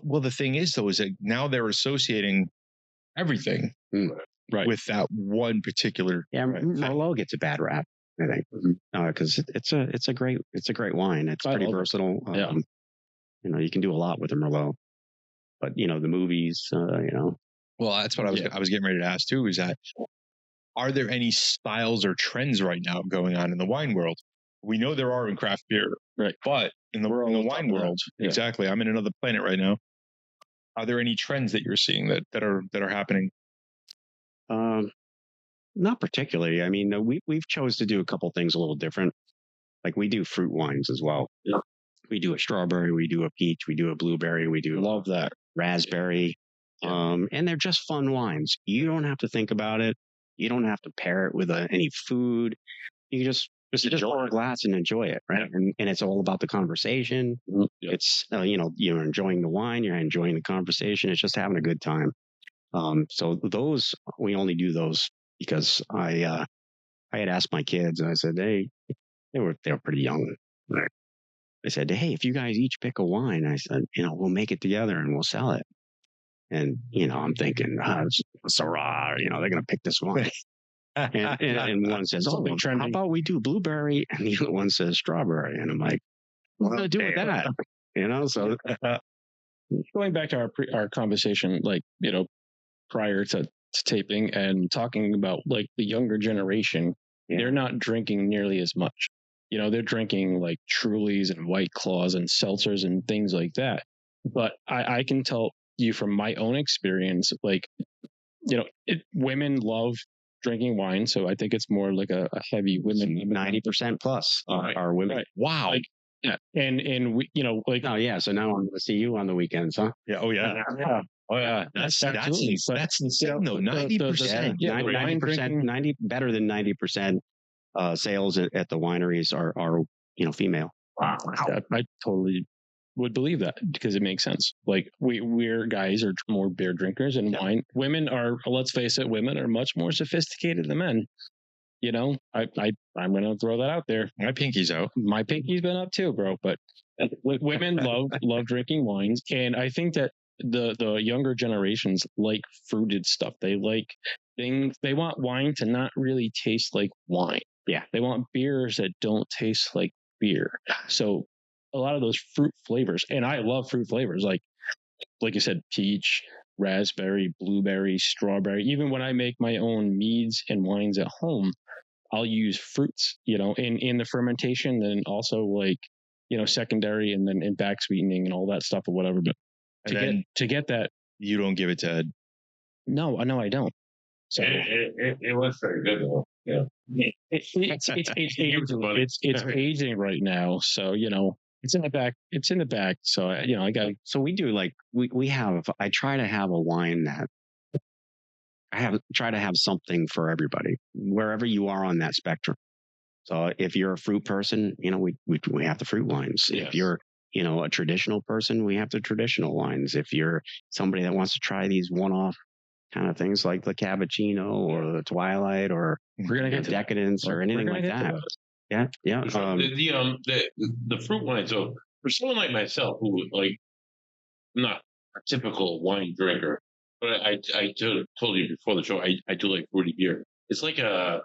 Well, the thing is, though, is that now they're associating everything Right. with that one particular. Yeah, Merlot gets a bad rap, I think, because it's a great wine. It's pretty versatile. Yeah. You can do a lot with a Merlot, but the movies, Well, that's what I was getting ready to ask too. Is that, are there any styles or trends right now going on in the wine world? We know there are in craft beer, right? But in the wine world, exactly. I'm in another planet right now. Are there any trends that you're seeing that are happening? Not particularly. I mean, we've chose to do a couple things a little different. Like we do fruit wines as well. Yeah. We do a strawberry, we do a peach, we do a blueberry, we do love that raspberry. Yeah. And they're just fun wines. You don't have to think about it. You don't have to pair it with any food. You just pour a glass and enjoy it, right? Yeah. And it's all about the conversation. Yeah. It's you're enjoying the wine, you're enjoying the conversation. It's just having a good time. So those, we only do those because I had asked my kids, and I said, they were pretty young. Right? I said, hey, if you guys each pick a wine, I said, we'll make it together and we'll sell it. And I'm thinking, Syrah, they're going to pick this wine. and one says, how about we do blueberry? And the other one says strawberry. And I'm like, what am I going to do with that? So going back to our conversation, prior to taping and talking about the younger generation, they're not drinking nearly as much. They're drinking like Trulies and White Claws and seltzers and things like that. But I can tell you from my own experience, women love drinking wine. So I think it's more like a heavy women. 90% plus are women. Right. Wow. Yeah. And we, oh yeah. So now I'm going to see you on the weekends, huh? Yeah. Oh yeah. Yeah. Oh yeah. That's insane though. 90%. Yeah. 90%, better than 90% sales at the wineries are female. Wow. I totally would believe that because it makes sense. We're guys are more beer drinkers and wine. Women are, let's face it, women are much more sophisticated than men. I'm going to throw that out there. My pinky's out. My pinky's been up too, bro. But women love drinking wines, and I think that the younger generations like fruited stuff. They like things. They want wine to not really taste like wine. Yeah, they want beers that don't taste like beer. So a lot of those fruit flavors, and I love fruit flavors, like you said, peach, raspberry, blueberry, strawberry. Even when I make my own meads and wines at home, I'll use fruits, in the fermentation, and also secondary, and then in back sweetening and all that stuff or whatever. But to get that, you don't give it to Ed. No, I don't. So it was very good though. Yeah, it's aging right now, so it's in the back. It's in the back. So I got. So we do we have. I try to have a wine that try to have something for everybody, wherever you are on that spectrum. So if you're a fruit person, we have the fruit wines. Yes. If you're a traditional person, we have the traditional wines. If you're somebody that wants to try these one-off kind of things like the cappuccino or the Twilight or Decadence or anything like that. Yeah. The fruit wine. So for someone like myself, who I'm not a typical wine drinker, but I told you before the show, I do like fruity beer. It's like a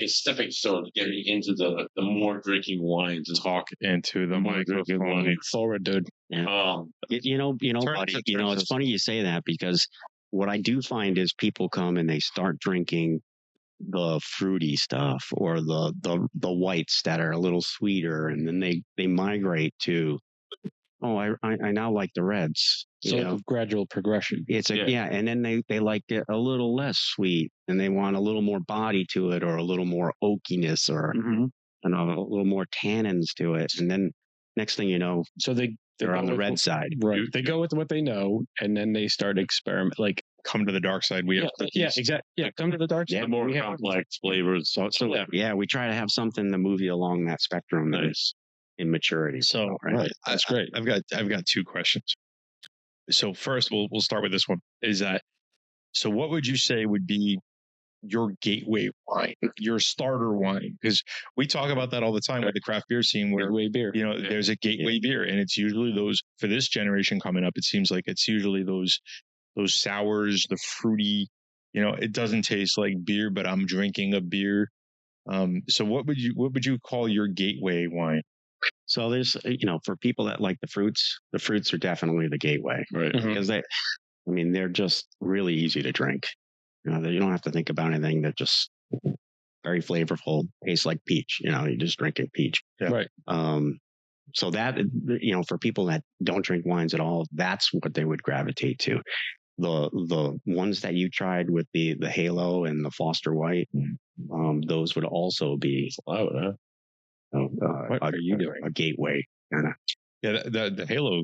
stepping stone to get me into the more drinking wines and talk into the microphone. Forward, dude. Yeah. Buddy, it's funny you say that, because what I do find is people come and they start drinking the fruity stuff or the whites that are a little sweeter, and then they migrate to, I now like the reds. So gradual progression. It's and then they like it a little less sweet, and they want a little more body to it, or a little more oakiness, or a little more tannins to it, and then next thing you know, so they're on the red side. Right. They go with what they know, and then they start experiment. Come to the dark side. We have exactly. Yeah, come to the dark side. The more complex flavors. So we try to have something to move you along that spectrum. Nice. In maturity. So right. That's great. I've got two questions. So first, we'll start with this one. Is that, so what would you say would be your gateway wine, your starter wine? Because we talk about that all the time with the craft beer scene, where Gateway beer. there's a gateway beer, and it's usually those, for this generation coming up, it seems like it's usually those sours, the fruity. It doesn't taste like beer, but I'm drinking a beer. So what would you call your gateway wine? So there's, for people that like the fruits are definitely the gateway, Right. because they're just really easy to drink. You don't have to think about anything. They're just very flavorful, tastes like peach. You're just drinking peach. Yeah. Right. So that, for people that don't drink wines at all, that's what they would gravitate to. The ones that you tried with the Halo and the Foster White, those would also be What are you doing? A gateway kind of. Yeah, the Halo,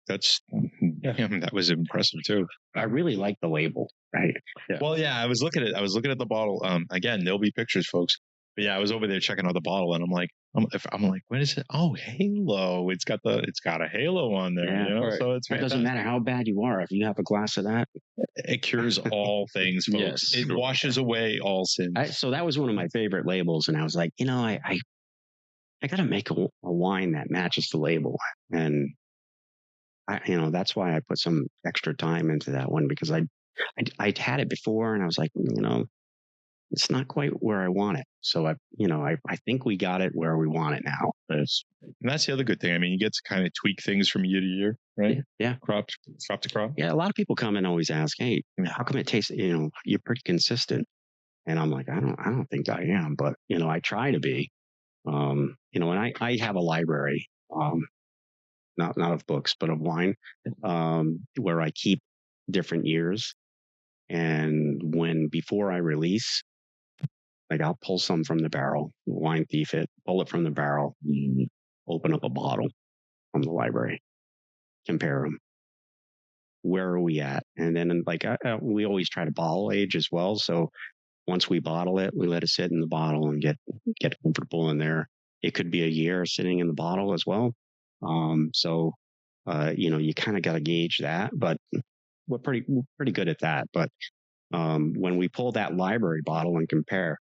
that was impressive too. I really like the label. Right. Yeah. Well, yeah, I was looking at the bottle. Again, there'll be pictures, folks. But yeah, I was over there checking out the bottle, and I'm like, what is it? Oh, Halo. It's got a halo on there. Yeah, right. So it doesn't matter how bad you are. If you have a glass of that, it cures all things, folks. Yes. It washes away all sins. So that was one of my favorite labels, and I was like, I got to make a wine that matches the label, and that's why I put some extra time into that one, because I'd had it before, and I was like, it's not quite where I want it. So I think we got it where we want it now. And that's the other good thing. I mean, you get to kind of tweak things from year to year, right? Yeah. Crop to crop. Yeah. A lot of people come and always ask, hey, how come it tastes, you're pretty consistent. And I'm like, I don't think I am, but I try to be, and I have a library, not of books, but of wine, where I keep different years. And before I release, like, I'll pull some from the barrel, wine thief it, pull it from the barrel, open up a bottle from the library, compare them. Where are we at? And then, we always try to bottle age as well. So once we bottle it, we let it sit in the bottle and get comfortable in there. It could be a year sitting in the bottle as well. So you kind of got to gauge that, but we're pretty good at that. But when we pull that library bottle and compare,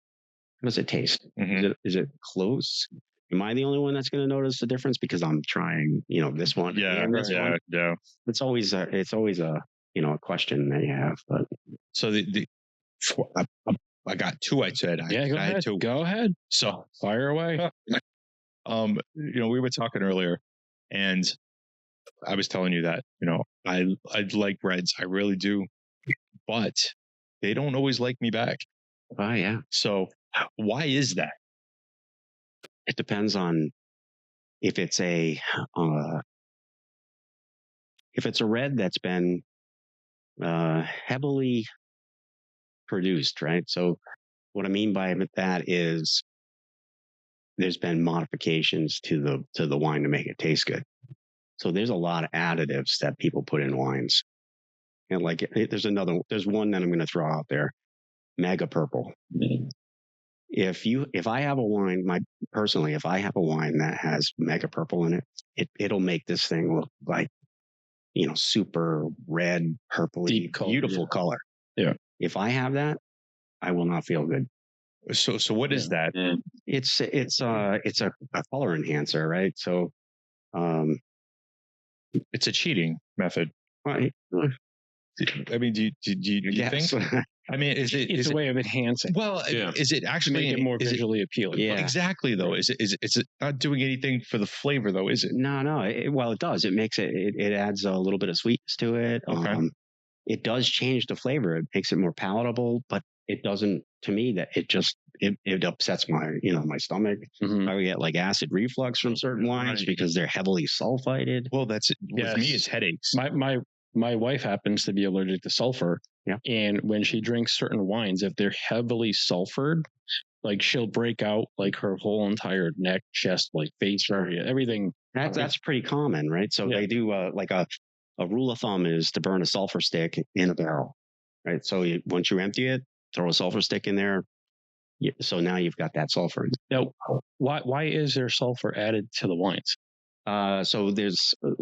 how does it taste? Mm-hmm. Is it close? Am I the only one that's going to notice the difference because I'm trying, this one? Yeah, and this one? yeah. It's always a a question that you have. But so I got two. I said, Yeah, go ahead. Go ahead. So fire away. We were talking earlier, and I was telling you that I like reds, I really do, but they don't always like me back. Oh yeah. So why is that? It depends on if it's a red that's been heavily produced, right? So what I mean by that is there's been modifications to the wine to make it taste good. So there's a lot of additives that people put in wines. And there's one that I'm going to throw out there, Mega Purple. If I have a wine, if I have a wine that has Mega Purple in it, it'll make this thing look like, super red, purpley, deep color, beautiful color. Yeah. If I have that, I will not feel good. So what is that? It's a color enhancer, right? So, it's a cheating method. Right. I mean, do you think? I mean, It's a way of enhancing. Well, is it actually make it more visually appealing? Yeah, exactly. Though, is it not doing anything for the flavor? Though, is it? No. It does. It makes it adds a little bit of sweetness to it. Okay. It does change the flavor. It makes it more palatable, but it doesn't. To me, that it upsets my my stomach. Mm-hmm. I get like acid reflux from certain wines because they're heavily sulfited. Well, that's it. With me, it's headaches. My wife happens to be allergic to sulfur. Yeah. And when she drinks certain wines, if they're heavily sulfured, like she'll break out like her whole entire neck, chest, like face area, everything. That's pretty common, right? So they do a rule of thumb is to burn a sulfur stick in a barrel, right? So once you empty it, throw a sulfur stick in there. So now you've got that sulfur. Now, why is there sulfur added to the wines? So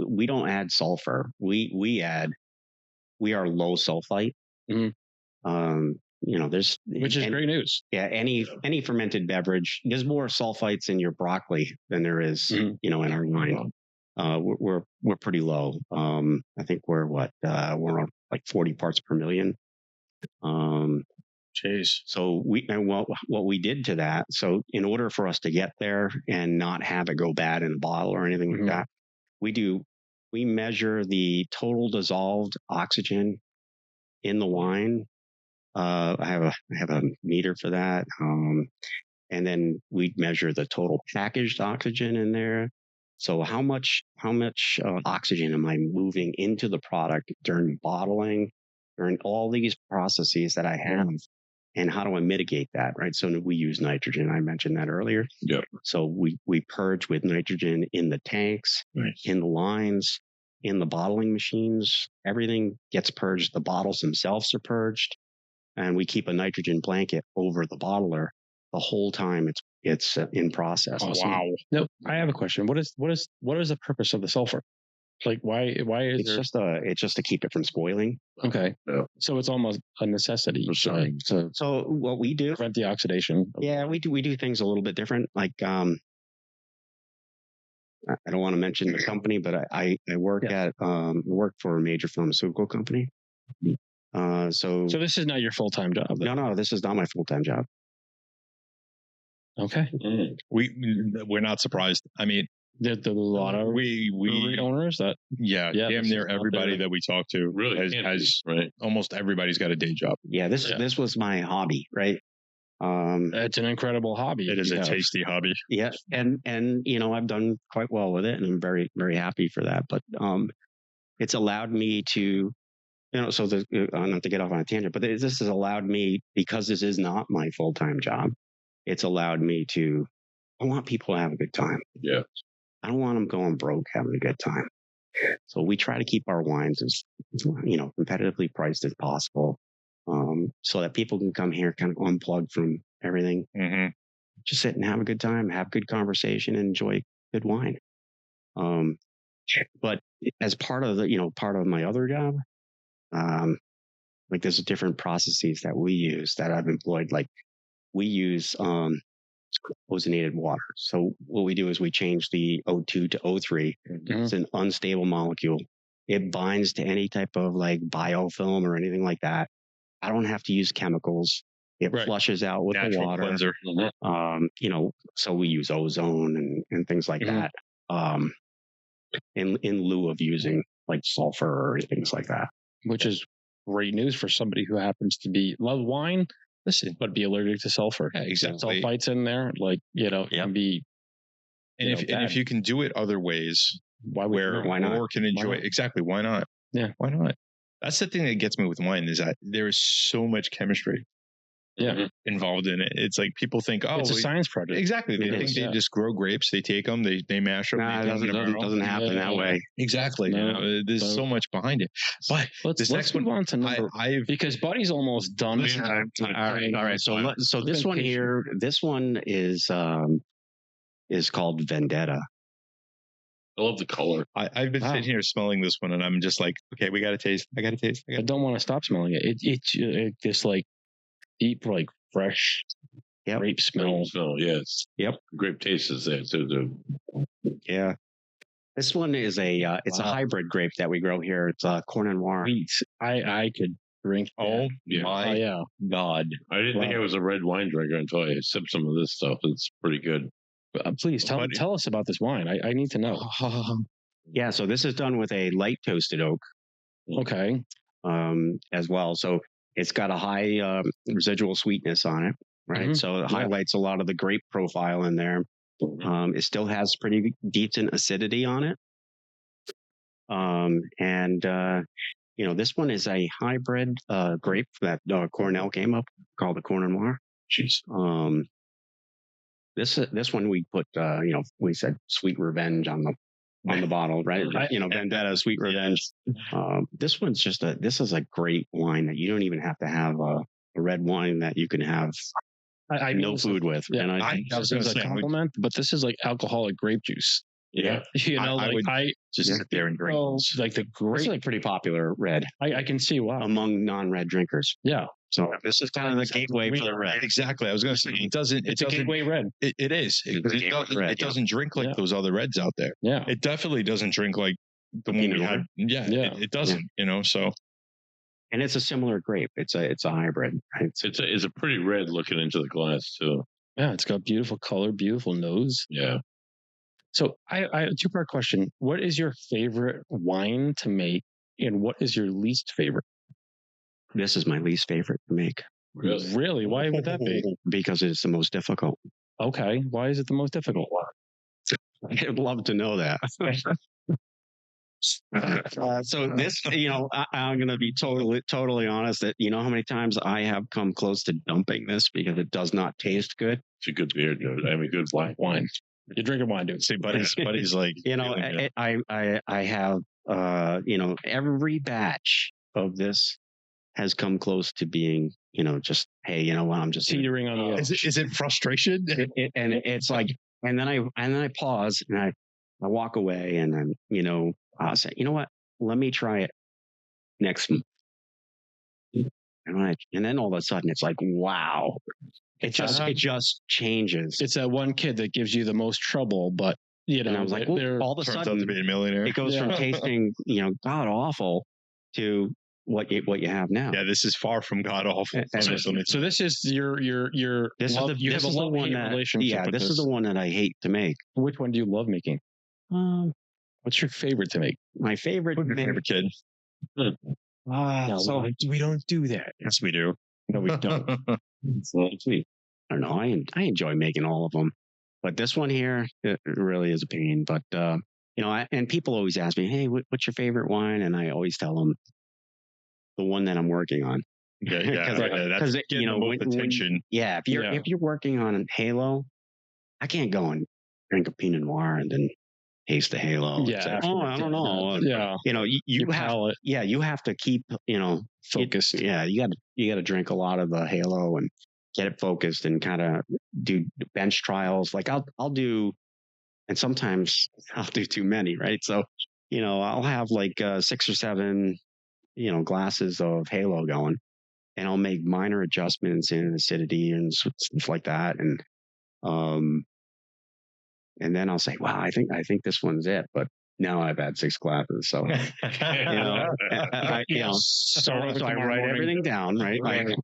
we don't add sulfur. We are low sulfite. Mm-hmm. there's which is great news. Yeah, any fermented beverage, there's more sulfites in your broccoli than there is, in our wine. We're pretty low. I think we're on like 40 parts per million. Jeez. So what we did to that. So in order for us to get there and not have it go bad in a bottle or anything like that, we measure the total dissolved oxygen in the wine. I have a meter for that. And then we measure the total packaged oxygen in there. So how much oxygen am I moving into the product during bottling, during all these processes that I have, and how do I mitigate that? Right. So we use nitrogen. I mentioned that earlier. Yep. So we purge with nitrogen in the tanks, in the lines, in the bottling machines. Everything gets purged. The bottles themselves are purged, and we keep a nitrogen blanket over the bottler the whole time it's in process. Awesome. Wow. No, I have a question. What is the purpose of the sulfur? Like why is it's just to keep it from spoiling. Okay. Yeah. So it's almost a necessity. So what we do, prevent the oxidation. Yeah, we do things a little bit different. Like I don't want to mention the company, but I work work for a major pharmaceutical company. So this is not your full-time job. No, this is not my full-time job. Okay. We're not surprised. I mean, the lot of brewery owners that damn near everybody that we talk to really has almost everybody's got a day job. Yeah, this was my hobby, right? It's an incredible hobby. It is a tasty hobby. Yeah, and I've done quite well with it, and I'm very, very happy for that. But it's allowed me to, not to get off on a tangent, but this has allowed me, because this is not my full-time job, it's allowed me to. I want people to have a good time. Yeah. I don't want them going broke having a good time. So we try to keep our wines as competitively priced as possible, so that people can come here, kind of unplug from everything, just sit and have a good time, have good conversation, and enjoy good wine. But as part of my other job, there's different processes that we use that I've employed. Like we use ozonated water. So what we do is we change the O2 to O3. It's an unstable molecule. It binds to any type of biofilm or anything like that. I don't have to use chemicals. It flushes out with natural the water. Cleanser. So we use ozone and things like that. In lieu of using sulfur or things like that. Which is great news for somebody who happens to love wine. Listen, but be allergic to sulfur. Yeah, exactly. Sulfites in there, it can be. And if you can do it other ways, why not? More can enjoy it. Exactly. Why not? Yeah. Why not? That's the thing that gets me with wine, is that there is so much chemistry involved in it. It's like people think, it's a science project. Exactly. They think they just grow grapes, they take them, they mash them. Nah, it doesn't happen that way. Exactly. No, there's so much behind it. But let's move on to number. Because Buddy's almost done. All right. So this one here, is called Vendetta. I love the color. I've been sitting here smelling this one, and I'm just like, okay, we got to taste. I got to taste. I don't want to stop smelling it. It's this deep, fresh grape smell. Yes. Yep. Grape taste is there too. Yeah. This one is a hybrid grape that we grow here. It's Cornet Noir. I could drink. Oh my God! I didn't think I was a red wine drinker until I sipped some of this stuff. It's pretty good. Please tell us about this wine. I need to know. Yeah. So this is done with a light toasted oak. Okay. As well. So it's got a high residual sweetness on it, right? So it highlights a lot of the grape profile in there. It still has pretty decent acidity on it. This one is a hybrid grape that Cornell came up called the Cornet Noir. Jeez. This one we put we said sweet revenge on the bottle, right? Vendetta, sweet revenge. This one's this is a great wine that you don't even have to have a red wine that you can have no food with. Yeah, I was going to say compliment, but this is like alcoholic grape juice. Yeah. You know, I would I just sit there and drink. like the It's great. like pretty popular red I can see why. among non-red drinkers. Yeah, So this is kind of the gateway for the red. Exactly. I was going to say it doesn't. it's It a doesn't. gateway red. It is. It, It's a it, gateway doesn't, red, it yeah. doesn't drink like Yeah. those other reds out there. Yeah, It definitely doesn't drink like the one Pinot we Noir. had. Yeah, Yeah. it doesn't. You know, so And it's a similar grape. It's a hybrid. Right? It's a pretty red looking into the glass too. yeah, it's got beautiful color, beautiful nose. Yeah. So I a two-part question. What is your favorite wine to make, and what is your least favorite? This is my least favorite to make Really. Really? Why would that be? because it's the most difficult. Okay. Why is it the most difficult? I'd love to know that. So this, I'm going to be totally honest that you know how many times I have come close to dumping this because it does not taste good. It's a good beer, dude. I mean, good wine. Wine. You're drinking wine, dude. see, buddy's like, I have, every batch of this has come close to being, just, hey, you know what? I'm just Teetering on the edge. is it frustration? and it's like, and then I pause and I walk away and then, I'll say, you know what? Let me try it next month. And then all of a sudden it's like, wow, it just changes. It's that one kid that gives you the most trouble, but And I was like, well, all of a Turns out sudden to be a millionaire. it goes from Yeah. tasting, god awful to what you have now. Yeah, this is far from god awful. so this is your This love, is you this have a is the love one hate that relationship with this is the one that I hate to make. Which one do you love making? What's your favorite to make? My favorite, Who's your favorite kid? so we don't do that. Yes, we do. No, we don't. I don't know. I enjoy making all of them, but this one here, it really is a pain. But and people always ask me, "Hey, what's your favorite wine?" And I always tell them the one that I'm working on. Yeah, Because that's getting the most attention. if you're working on Halo, I can't go and drink a Pinot Noir and then taste the Halo. Yeah, It's like, afterwards, I don't know. Yeah, You your have palate you have to keep focused. you got to drink a lot of the Halo and get it focused and kind of do bench trials. Like I'll do, and sometimes I'll do too many, right? So I'll have like 6 or 7 glasses of Halo going, and I'll make minor adjustments in acidity and stuff like that, and then I'll say, wow, I think this one's it. But now I've had 6 glasses, so so I write everything down, right?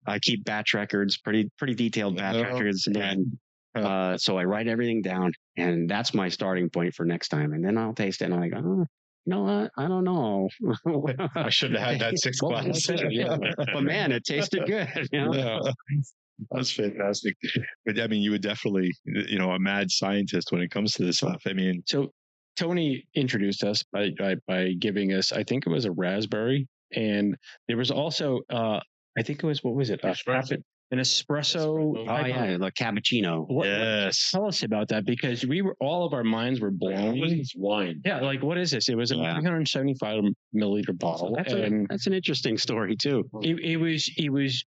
I keep batch records, pretty detailed batch records, and so I write everything down, and that's my starting point for next time. And then I'll taste it, and I'm like, oh, you know what? I don't know. I should have had that 6 glasses. But man, it tasted good. Yeah. That's fantastic. But I mean, you would definitely, a mad scientist when it comes to this stuff. I mean, So Tony introduced us by giving us, I think it was a raspberry, and there was also I think it was, what was it? An espresso. Oh yeah, the cappuccino. yes. Tell us about that, because all of our minds were blown. It's wine. Yeah, like what is this? It was a 375 milliliter bottle, That's an interesting story too. it was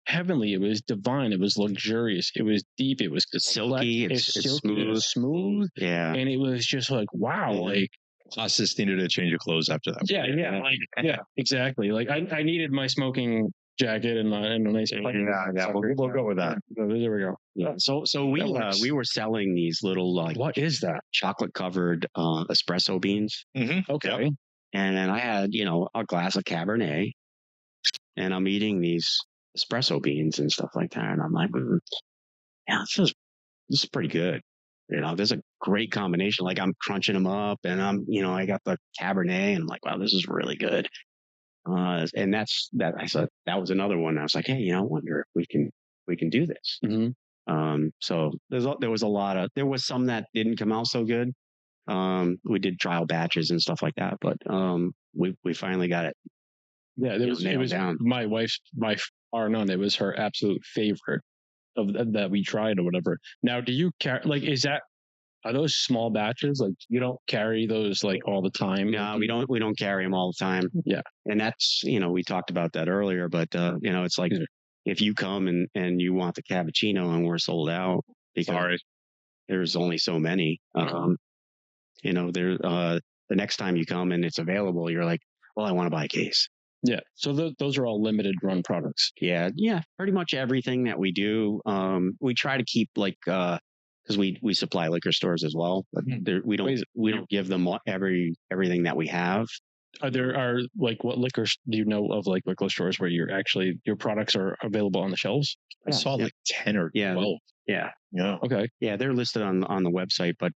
heavenly. It was divine. It was luxurious. It was deep. It was Silky. It's silky, it was smooth. Yeah. And it was just like, wow, like Classes needed a change of clothes after that. yeah, exactly. Like I needed my smoking jacket and a nice. We'll go with that. There we go. Yeah. So we were selling these little What is that? chocolate covered espresso beans, Mm-hmm. Okay. and then I had a glass of Cabernet, and I'm eating these espresso beans and stuff like that, and I'm like, yeah, this is pretty good. There's a great combination. Like I'm crunching them up, and I got the Cabernet, and I'm like, wow, this is really good. And that's that. I said that was another one. I was like, hey, I wonder if we can do this. Mm-hmm. So there was some that didn't come out so good. We did trial batches and stuff like that, but we finally got it. Yeah, it was down. my wife's, by far none. It was her absolute favorite that we tried or whatever. Now, do you carry, like, are those small batches? Like, you don't carry those like all the time? No, we don't carry them all the time. Yeah. And that's, we talked about that earlier, but it's like if you come and you want the cappuccino and we're sold out because there's only so many, There, the next time you come and it's available, you're like, well, I want to buy a case. Yeah. So those are all limited run products. Yeah. Pretty much everything that we do. We try to keep because we supply liquor stores as well, but we don't give them everything that we have. Are what liquors do you know of, like liquor stores where your products are available on the shelves? I saw like 10 or 12. Yeah. Okay. Yeah, they're listed on the website, but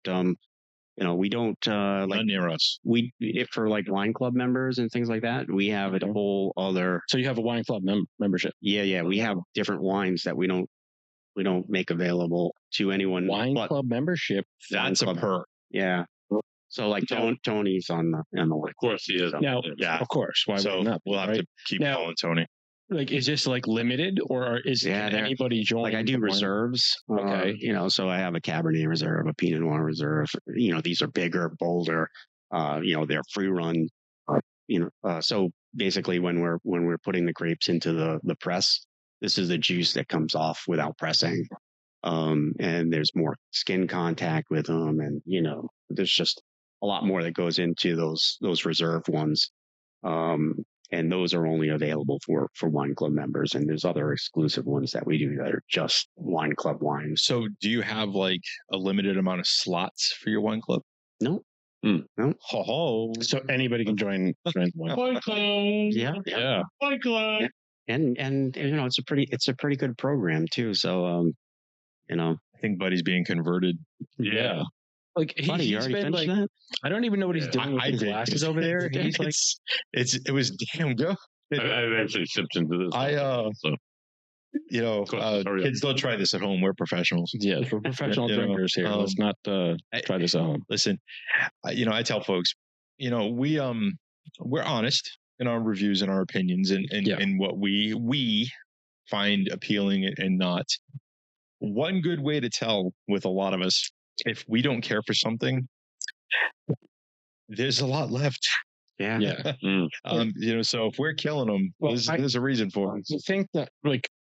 we don't Not near us. if for like wine club members and things like that, we have a whole other. So you have a wine club membership? Yeah, we have different wines that we don't make available to anyone. Wine club membership. That's a perk. Yeah. So like Tony's on the list. Of course he is. Now, Yeah. Of course. Why So would not? we'll have to keep calling Tony. Like, is this like limited, or can anybody join? Like I do reserves. Okay. So I have a Cabernet Reserve, a Pinot Noir Reserve. These are bigger, bolder. They're free run. So basically, when we're putting the grapes into the press, this is the juice that comes off without pressing. And there's more skin contact with them, and there's just a lot more that goes into those reserve ones. And those are only available for wine club members. And there's other exclusive ones that we do that are just wine club wines. So do you have like a limited amount of slots for your wine club? No. No. So anybody can join the wine club. Yeah. Wine club. Yeah. And it's a pretty good program too. So I think Buddy's being converted. Yeah. Like Buddy, you already finished that? I don't even know what he's doing with his glasses over there. He's like, it was damn good. I've actually sipped into this. Kids don't try this at home. We're professionals. Yes, we're professional drinkers here. Let's not try this at home. Listen, I tell folks, we're honest in our reviews and our opinions and what we find appealing and not. One good way to tell with a lot of us, if we don't care for something, there's a lot left. Yeah. So if we're killing them, there's a reason for it. I think that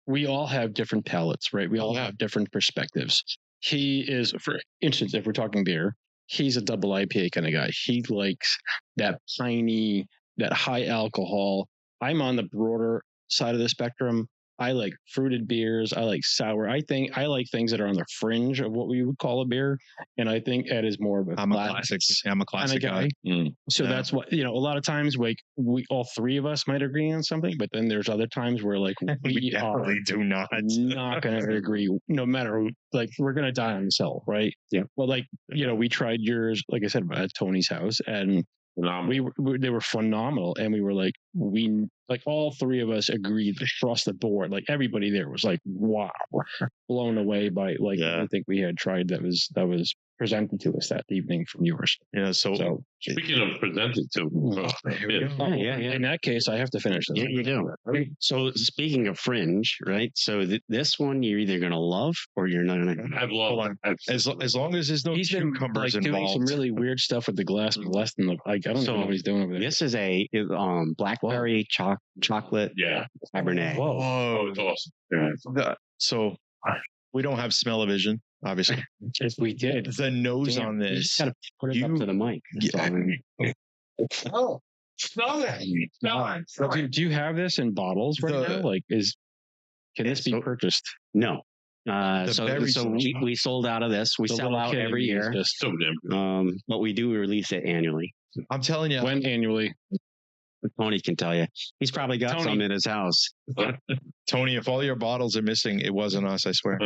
we all have different palates, right? We all have different perspectives. He is, for instance, if we're talking beer, he's a double IPA kind of guy. He likes that piney, that high alcohol. I'm on the broader side of the spectrum. I like fruited beers. I like sour. I think I like things that are on the fringe of what we would call a beer. And I think Ed is more of a classic guy. So that's what, a lot of times we all three of us might agree on something, but then there's other times where we definitely do not going to agree no matter who, we're going to die on the cell. Right. Yeah. Well, we tried yours, like I said, at Tony's house, and they were phenomenal. And we were all three of us agreed across the board. Everybody there was like, wow, blown away by I think we had tried that was presented to us that evening from yours. Yeah. So speaking of presented to, in that case, I have to finish this. Yeah, you do. So speaking of fringe, right? So this one you're either going to love or you're not going to. I've loved as long as there's no cucumbers involved. Doing some really weird stuff with the glass, less than I don't know what he's doing over there. This is a blackberry chocolate Cabernet. Whoa, it's awesome. Yeah. So we don't have smell-o-vision, obviously. If we did, the nose on this. You just gotta put it up to the mic. Oh, smell that. Do you have this in bottles right now? Can this be purchased? No. So we sold out of this. We sell out every year. Just so damn but we do release it annually. I'm telling you. When annually? Tony can tell you. He's probably got some in his house. Tony, if all your bottles are missing, it wasn't us, I swear.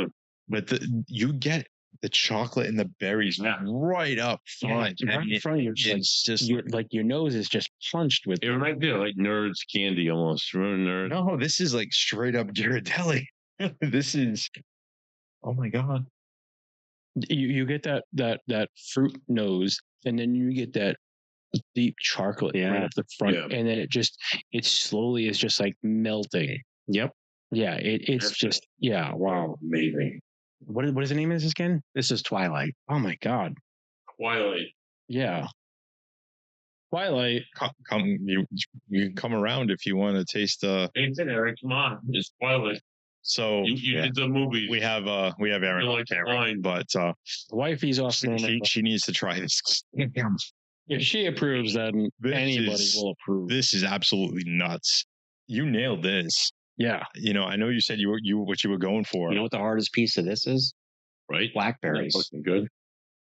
But you get the chocolate and the berries right up front. Right in front of you. It's just your nose is just punched with. It reminds me of Nerds candy almost. Remember Nerds? No, this is straight up Ghirardelli. This is, oh my God. You get that fruit nose, and then you get that deep chocolate right up the front, and then it slowly is just melting. Yep. Yeah, it's just wow, amazing. What is the name of this again? This is Twilight. Oh my God. Twilight. Yeah. Twilight. You can come around if you want to taste. Hey, Eric, come on. It's Twilight. So You did the movie. we have Aaron You on like camera, wine. but Wifey's off. she needs to try this. If she approves, then anybody will approve. This is absolutely nuts. You nailed this. Yeah. You know, I know you said what you were going for. You know what the hardest piece of this is? Right? Blackberries. Looking good.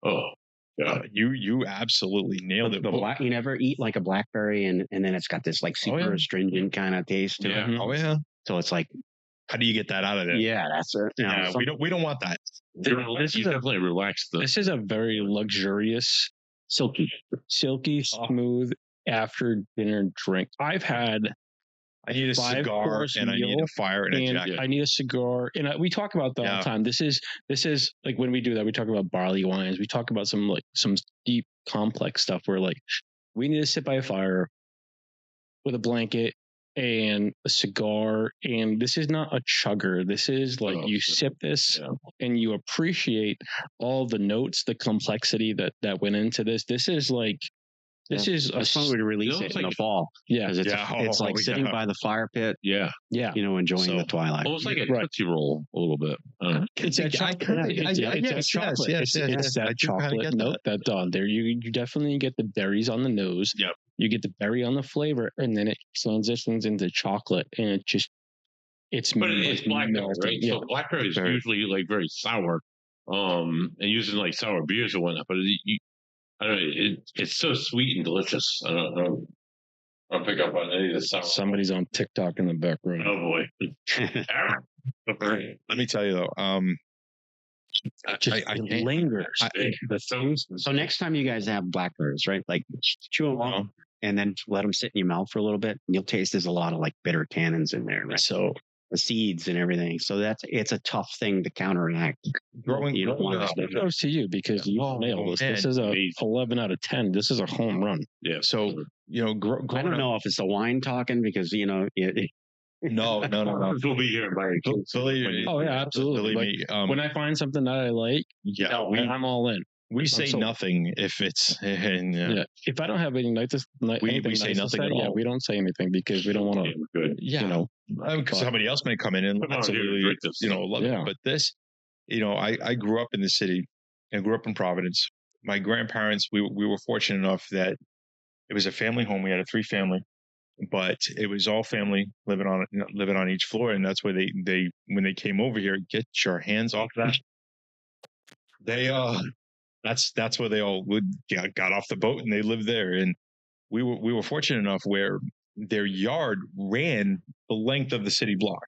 Oh, yeah. You absolutely nailed it. You never eat like a blackberry and then it's got this like super astringent kind of taste to Yeah. it. Oh yeah. So it's like, how do you get that out of there? yeah, that's it. You know, Yeah, we don't want that. This is definitely relaxed. This is a very luxurious, silky, smooth after dinner drink. I've had. I need a cigar 5-course and I need meal, a fire and a jacket. I need a cigar, and we talk about that all the time. This is like when we do that, we talk about barley wines. We talk about some deep, complex stuff where like we need to sit by a fire with a blanket and a cigar. And this is not a chugger. This is like you sip this and you appreciate all the notes, the complexity that went into this. This is like. This is a fun way to release it in the fall. Yeah, because it's like sitting by the fire pit. Yeah, you know, enjoying the twilight. Almost like a Tootsie Roll a little bit. It's that chocolate. It's that chocolate note that's on there. You definitely get the berries on the nose. Yep. You get the berry on the flavor, and then it transitions into chocolate, and it's blackberry, right? Yeah. So blackberry is usually like very sour, and using like sour beers or whatnot. But I don't know, it's so sweet and delicious. I don't pick up on any of the sour. Somebody's on TikTok in the background. Oh boy. Let me tell you though, it lingers. So next time you guys have blackberries, right? Like chew them on and then let them sit in your mouth for a little bit. And you'll taste there's a lot of like bitter tannins in there, right? So the seeds and everything. So it's a tough thing to counteract. You don't want to. It goes to you because you nailed this. This is a 11 out of 10. This is a home run. Yeah. So you know, I don't know if it's the wine talking because you know. No. We'll be here by. Oh yeah, absolutely. Like, when I find something that I like, I'm all in. We say nothing if it's If I don't have any we say nothing at all. Yeah, we don't say anything because we don't want to. You know, because somebody else may come in and absolutely, love it. But this, I grew up in the city and grew up in Providence. My grandparents, we were fortunate enough that it was a family home. We had a 3-family, but it was all family living on each floor, and that's where they when they came over here, get your hands off that. They that's where they all got off the boat and they lived there. And we were fortunate enough where their yard ran the length of the city block.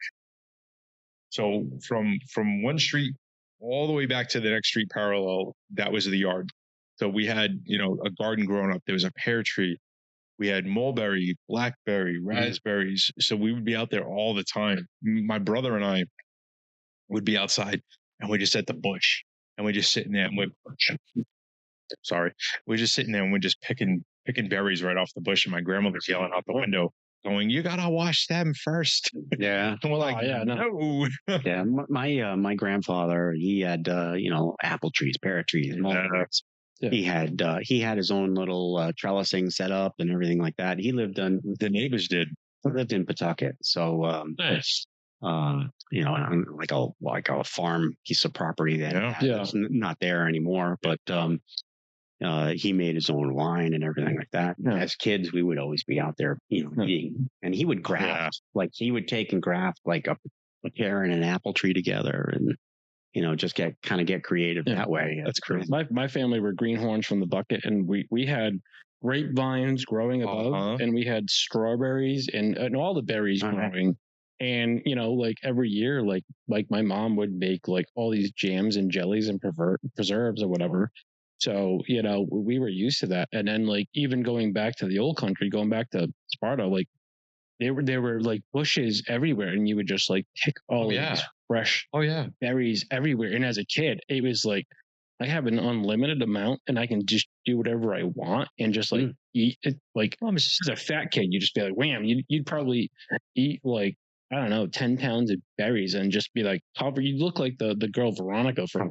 So from one street all the way back to the next street parallel, that was the yard. So we had, a garden growing up. There was a pear tree. We had mulberry, blackberry, raspberries. So we would be out there all the time. My brother and I would be outside and we just at the bush. And we're just sitting there and we're just sitting there and we're just picking berries right off the bush. And my grandmother's yelling out the window, going, "You gotta wash them first." Yeah. And we're like, no. Yeah. My grandfather, he had apple trees, pear trees, He had his own little trellising set up and everything like that. He lived on the neighbors lived in Pawtucket. So Nice. On like a farm piece of property that is not there anymore, but he made his own wine and everything like that. As kids, we would always be out there, eating, and he would graft, like he would take and graft like a pear and an apple tree together, and just get creative that way. That's crazy. My family were greenhorns from the bucket, and we had grapevines growing above, and we had strawberries and all the berries growing. And, like every year, like my mom would make like all these jams and jellies and preserves or whatever. So, we were used to that. And then like even going back to the old country, going back to Sparta, like there were like bushes everywhere and you would just like pick all these fresh berries everywhere. And as a kid, it was like I have an unlimited amount and I can just do whatever I want and just like eat it. Like, I'm just a fat kid. You just be like, wham, you'd probably eat like, I don't know, 10 pounds of berries and just be like, you'd look like the girl Veronica from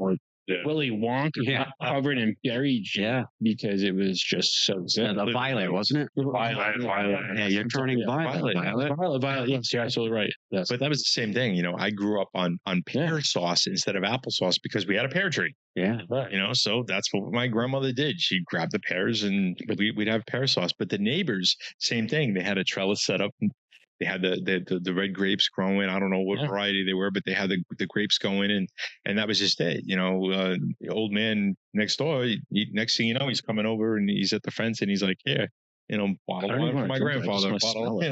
Willy Wonka covered in berry jam because it was just so good. The violet, wasn't it? Violet. Yeah, you're turning violet. Violet. Yes, you're absolutely right. Yes. But that was the same thing. I grew up on pear sauce instead of applesauce because we had a pear tree. Yeah. Right. So that's what my grandmother did. She'd grab the pears and we'd have pear sauce. But the neighbors, same thing. They had a trellis set up. They had the red grapes growing. I don't know what variety they were, but they had the grapes going, and that was just it. The old man next door. Next thing you know, he's coming over and he's at the fence and he's like, "Yeah, bottle of wine for my grandfather." Bottle,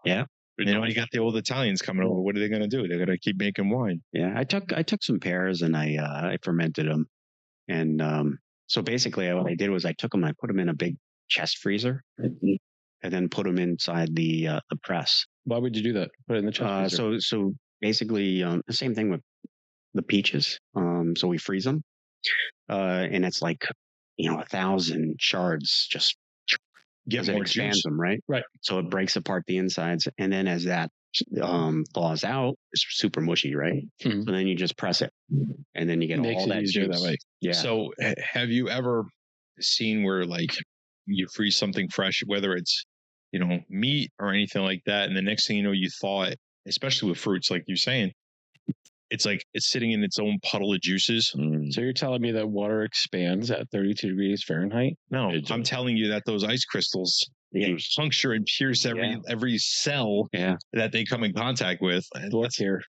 Yeah. You got the old Italians coming over. What are they going to do? They're going to keep making wine. Yeah. I took some pears and I fermented them, and so basically what I did was I took them, I put them in a big chest freezer, and then put them inside the press. Why would you do that? Put it in the chest freezer. So basically, the same thing with the peaches. So we freeze them, and it's like 1,000 shards just Get it more expands juice. them, right? Right. So it breaks apart the insides, and then as that thaws out, it's super mushy, right? Mhm. So then you just press it, and then you get Makes all it that easier juice. that way. Yeah. So have you ever seen where you freeze something fresh, whether it's meat or anything like that, and the next thing you know, you thaw it, especially with fruits, like you're saying, it's like it's sitting in its own puddle of juices. So you're telling me that water expands at 32 degrees Fahrenheit? No, I'm telling you that those ice crystals puncture and pierce every cell that they come in contact with.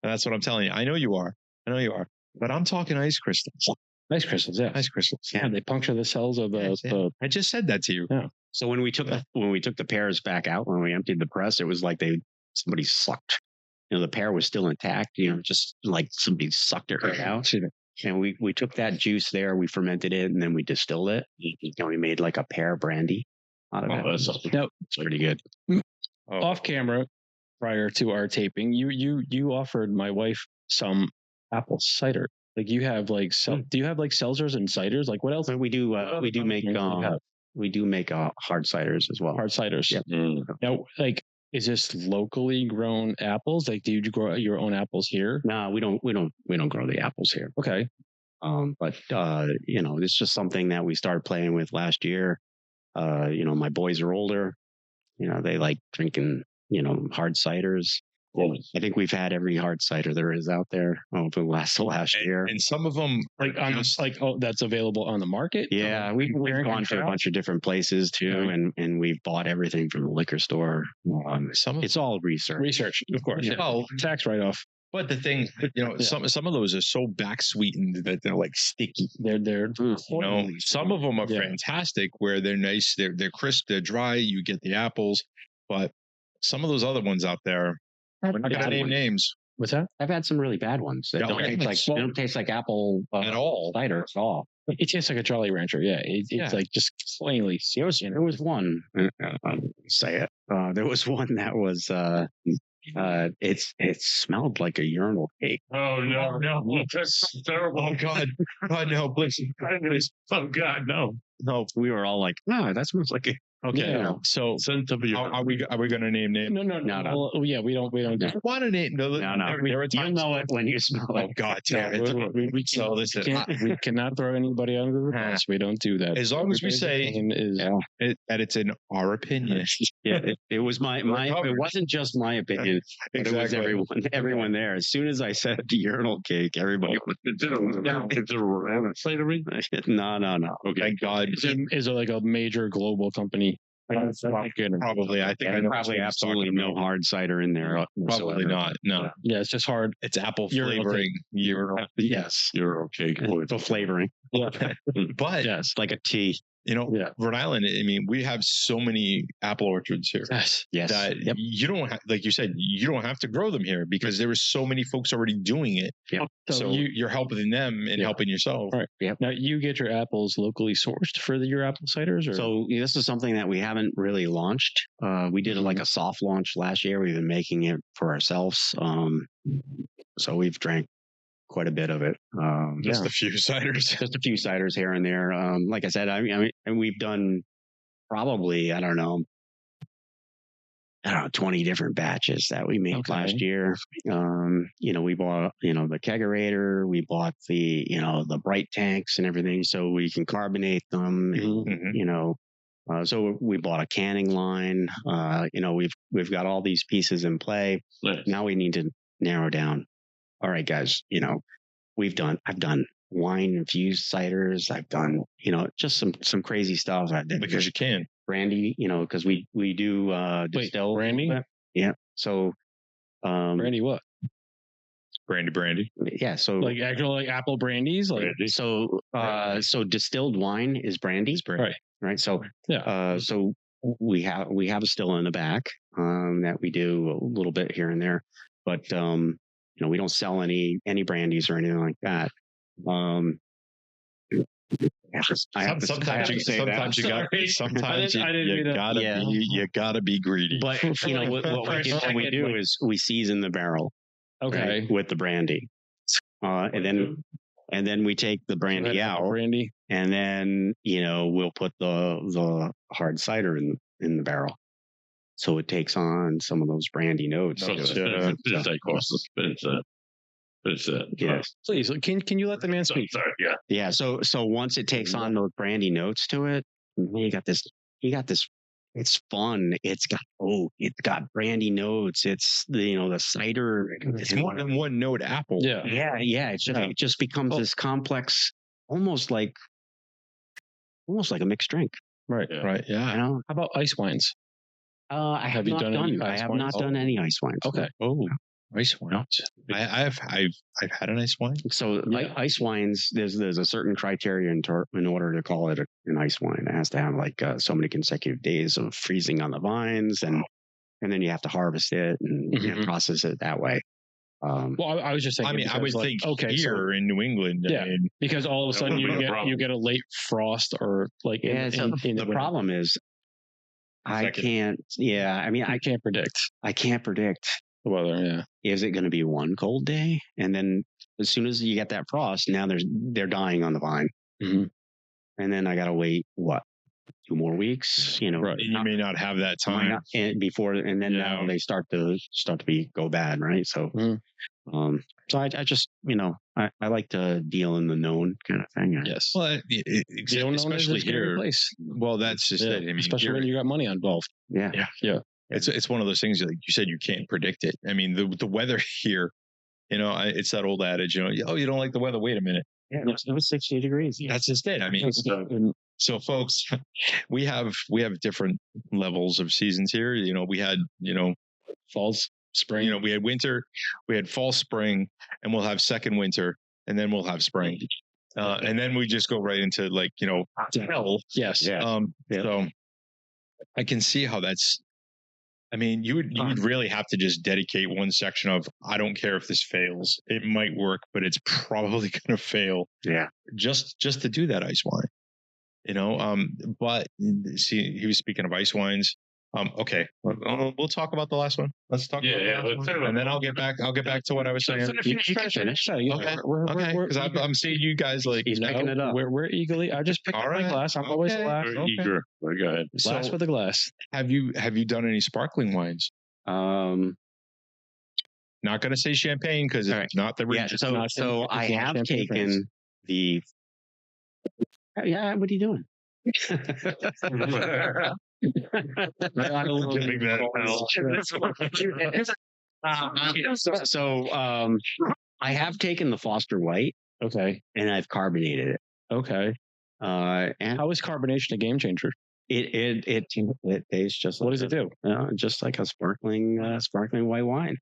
That's what I'm telling you. I know you are. But I'm talking ice crystals. Ice crystals, yeah. Ice crystals. Yeah, they puncture the cells of the. I just said that to you. Yeah. So when we took the pears back out, when we emptied the press, it was like somebody sucked. The pear was still intact. Just like somebody sucked it right out. And we took that juice there, we fermented it, and then we distilled it. We made like a pear brandy out of it. Now, it's pretty good. Off camera, prior to our taping, you offered my wife some apple cider. Like you have do you have like seltzers and ciders? Like what else? We do make hard ciders as well. Hard ciders. Yeah. Now, is this locally grown apples? Like, do you grow your own apples here? No, we don't grow the apples here. Okay. But it's just something that we started playing with last year. My boys are older. They like drinking, hard ciders. I think we've had every hard cider there is out there over the last year. And some of them that's available on the market. Yeah, we've gone to a bunch of different places too, and we've bought everything from the liquor store. It's all research. Research, of course. Yeah. Oh, tax write-off. But the thing, some of those are so back sweetened that they're like sticky. They're some of them are fantastic where they're nice, they're crisp, they're dry. You get the apples, but some of those other ones out there. We're not going to name names. What's that? I've had some really bad ones that they don't taste like apple at all. Cider at all. It tastes like a Jolly Rancher. Yeah, it's like just plainly. There was one. Say it. There was one that was. It smelled like a urinal cake. Oh no, that's terrible. Oh God, no, please. Oh God, no. We were all like, no, that smells like it. Okay, so are we going to name names? No. Well, yeah, we don't. I want to name. No. You know it when you smell it. Oh God, damn it! So listen, we cannot throw anybody under the bus. We don't do that. As long as we say that it's in our opinion. Yeah, it was my. It wasn't just my opinion. Exactly. It was everyone there. As soon as I said urinal cake, everybody. No. Okay, thank God. Is it like a major global company? Probably. I think I know probably absolutely no hard cider in there. Probably not. No. Yeah, it's just hard. It's apple flavoring. Yes. You're okay. The flavoring. Yeah. But yes, like a tea. Rhode Island, I mean, we have so many apple orchards here. Yes. That you don't have, like you said, you don't have to grow them here because there are so many folks already doing it. Yeah. So you're helping them and helping yourself. Right. Yeah. Now you get your apples locally sourced for your apple ciders, or so this is something that we haven't really launched. We did like a soft launch last year. We've been making it for ourselves. So we've drank quite a bit of it. Just a few ciders. Just a few ciders here and there. Like I said, I mean, and we've done probably, I don't know, I don't know, 20 different batches that we made last year. We bought, the kegerator, we bought the, the bright tanks and everything so we can carbonate them. So we bought a canning line. We've got all these pieces in play. Nice. Now we need to narrow down. All right, guys, I've done wine infused ciders. I've done, just some crazy stuff. Because you can. Brandy, because we do distill brandy. Yeah. So brandy what? Brandy. Yeah. So like actual like apple brandies, like Brandy. so distilled wine is brandy. Right. So so we have a still in the back that we do a little bit here and there, but we don't sell any brandies or anything like that. Sometimes you gotta be greedy. But what we do is we season the barrel, okay, with the brandy, and then we take the brandy out, and then we'll put the hard cider in the barrel, so it takes on some of those brandy notes. Yes. Please, can you let the man speak? Sorry, yeah. Yeah. So once it takes on those brandy notes to it, you got this. It's fun. It's got brandy notes. It's the cider. It's more than one note apple. Yeah. It just becomes this complex, almost like a mixed drink. Right. Yeah. Right. Yeah. How about ice wines? I have not done any ice wines. Okay. Oh, ice wines. I've had an ice wine. So ice wines, there's a certain criteria in order to call it an ice wine. It has to have like so many consecutive days of freezing on the vines, and then you have to harvest it and process it that way. Well, I was just thinking. I would think here in New England. Yeah, because all of a sudden you get a late frost or like. The problem is, I can't. Yeah, I can't predict. I can't predict the weather. Yeah, is it going to be one cold day, and then as soon as you get that frost, now they're dying on the vine, and then I got to wait 2 more weeks. Right. You may not have that time now they start to go bad, right? So, so I just I like to deal in the known kind of thing. Yes. Well, especially here. Place. Well, that's just it. I mean, especially when you got money involved. Yeah. It's one of those things, like you said, you can't predict it. I mean, the weather here, it's that old adage, oh, you don't like the weather? Wait a minute. Yeah, it was 60 degrees. That's just it. I mean, so folks, we have different levels of seasons here. We had, fall, spring. We had winter, we had fall, spring, and we'll have second winter, and then we'll have spring. And then we just go right into hell. Yes. Yeah. So I can see how that's. I mean, you would really have to just dedicate one section of, I don't care if this fails. It might work, but it's probably going to fail. Yeah. Just to do that ice wine, but see, he was speaking of ice wines. Okay. We'll talk about the last one. Let's talk about the last one. And then I'll get back to what I was saying. You can finish. Okay. Because I'm seeing you guys like he's picking it up. We're eagerly. I just picked up my glass. I'm always the last. Eager. Go ahead. Glass with a glass. Have you done any sparkling wines? Not going to say champagne because it's not the region. So I have taken the. Yeah, what are you doing? So I have taken the Foster White, and I've carbonated it. And how is carbonation a game changer? It tastes just. What does it do? Just like a sparkling white wine.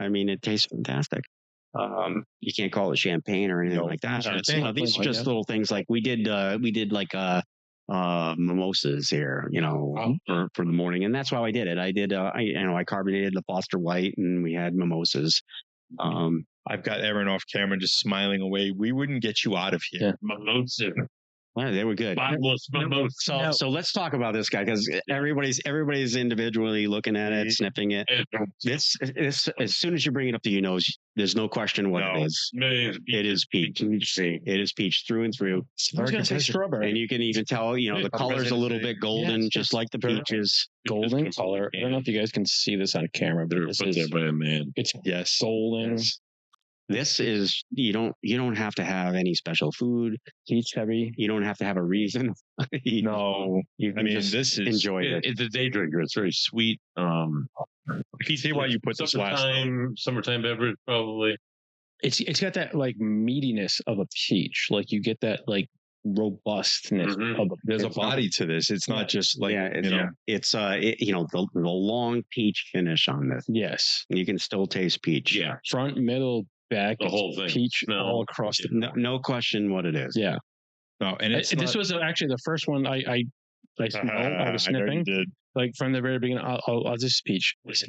I mean, it tastes fantastic. You can't call it champagne or anything like that. These are just little things like we did like mimosas here, for the morning, and that's why I did it. I did I carbonated the Foster White, and we had mimosas. I've got Aaron off camera just smiling away. We wouldn't get you out of here. Mimosa. Well, they were good. bottomless mimosas. So let's talk about this guy because everybody's individually looking at it, sniffing it. This as soon as you bring it up to your nose, there's no question what it is. It is peach. It is peach through and through. I was going to say strawberry. And you can even tell, the color's a little bit golden, just like the peaches. Golden color. I don't know if you guys can see this on camera, but this is by a man. It's golden. Yes. This is you don't have to have any special food. Peach heavy. You don't have to have a reason. No, you can this is enjoy it. It's a day drinker. It's very sweet. I can see why you put this last. Summertime beverage, probably. It's got that like meatiness of a peach. Like you get that like robustness of there's a body to this. It's not just like it's the long peach finish on this. Yes, you can still taste peach. Yeah, front, middle, back, the whole thing. Peach all across the. No question what it is. Yeah. No, and this was actually the first one I smelled. I was sniffing. Like from the very beginning, I'll just peach. This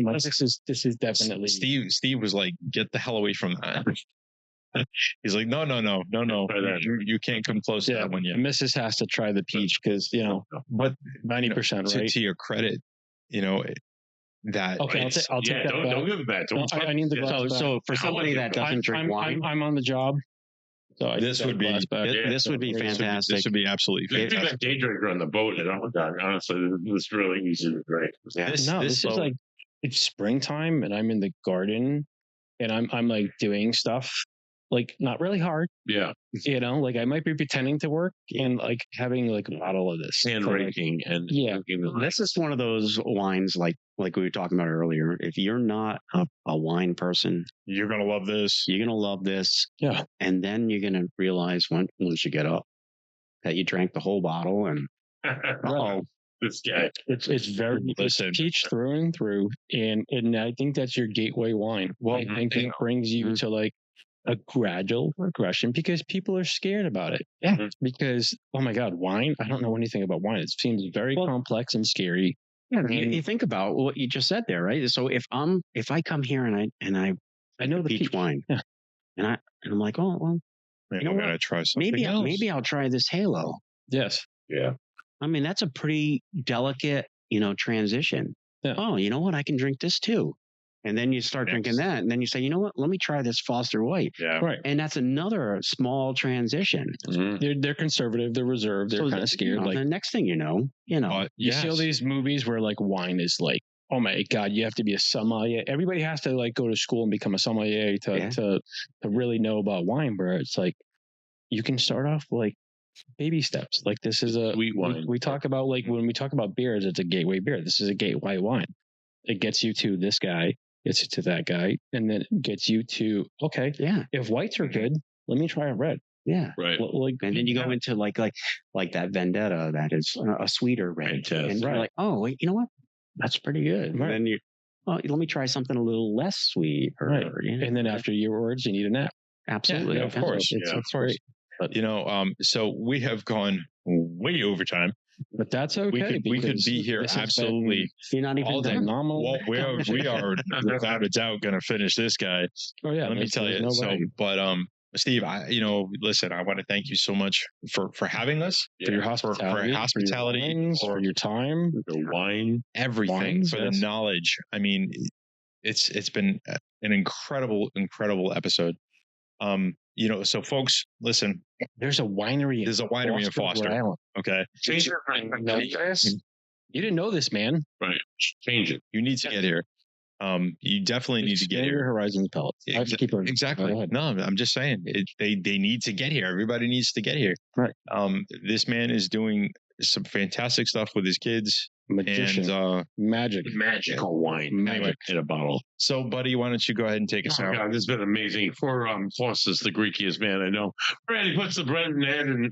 is definitely Steve was like, get the hell away from that. He's like, no. You can't come close to that one yet. Mrs. has to try the peach because but 90%, right? To your credit, that. Okay, I'll take that. Don't give it back. I need the glass back. So for somebody that doesn't drink wine, I'm on the job. So this would be fantastic. This would be absolutely fantastic. If you're a day drinker on the boat, honestly, it's really easy to drink. This is like it's springtime, and I'm in the garden, and I'm like doing stuff. Like not really hard. Yeah. Like I might be pretending to work and like having like a bottle of this. Hand raking and this is one of those wines like we were talking about earlier. If you're not a wine person, you're gonna love this. You're gonna love this. Yeah. And then you're gonna realize once you get up that you drank the whole bottle and this guy. It's very it's peach through and through. And I think that's your gateway wine. Well, I think it brings you to like a gradual progression because people are scared about it. Yeah. Because, oh my God, wine? I don't know anything about wine. It seems very complex and scary. Yeah. You think about what you just said there, right? So if I come here and I know the peach wine, and I'm like, oh, well, you know what? Try something maybe I'll try this Halo. Yes. Yeah. I mean, that's a pretty delicate, transition. Yeah. Oh, you know what? I can drink this too. And then you start drinking that, and then you say, you know what? Let me try this Foster White. Yeah, right. And that's another small transition. They're conservative. They're reserved. They're kind of scared. Like the next thing you see all these movies where like wine is like, oh my God, you have to be a sommelier. Everybody has to like go to school and become a sommelier to really know about wine. Where it's like you can start off like baby steps. Like this is a sweet wine. We talk about like when we talk about beers, it's a gateway beer. This is a gateway wine. It gets you to this guy. Gets you to that guy, and then it gets you to if whites are good, let me try a red. Yeah, right. And then you go into like that Vendetta that is a sweeter red, and you're like, oh wait, you know what? That's pretty good. Right. And then let me try something a little less sweet. And then after your words, you need a nap. Absolutely, of course, of course. But so we have gone way over time. But that's okay. We could be here absolutely you're not even all day. Phenomenal. Well, we are without a doubt going to finish this guy. Oh yeah, let me tell you. Steve, listen, I want to thank you so much for having us, for your hospitality, for your time, the wine, everything, for the knowledge. I mean, it's been an incredible episode. So folks, listen. There's a winery. There's a winery in Foster. Okay. Change your You didn't know this, man. Right. Change it. You need to get here. You definitely need to get here. Your horizons pellets. Exactly. No, I'm just saying they need to get here. Everybody needs to get here. Right. This man is doing some fantastic stuff with his kids. Magician. And magical wine. Magic in a bottle. So, buddy, why don't you go ahead and take us out? God, this has been amazing. For Faustus, the Greekiest man I know. Brad, he puts the bread in Ed and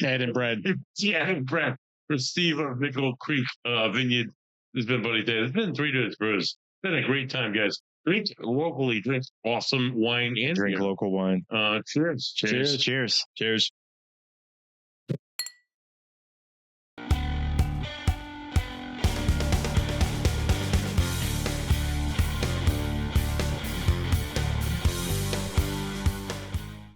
Ed and bread. And bread. For Steve of Nickle Creek Vineyard. This has been Buddy Day. It's been 3 Dudes Brews. It's been a great time, guys. Drink locally. Drink awesome wine and drink local wine. Cheers. Cheers.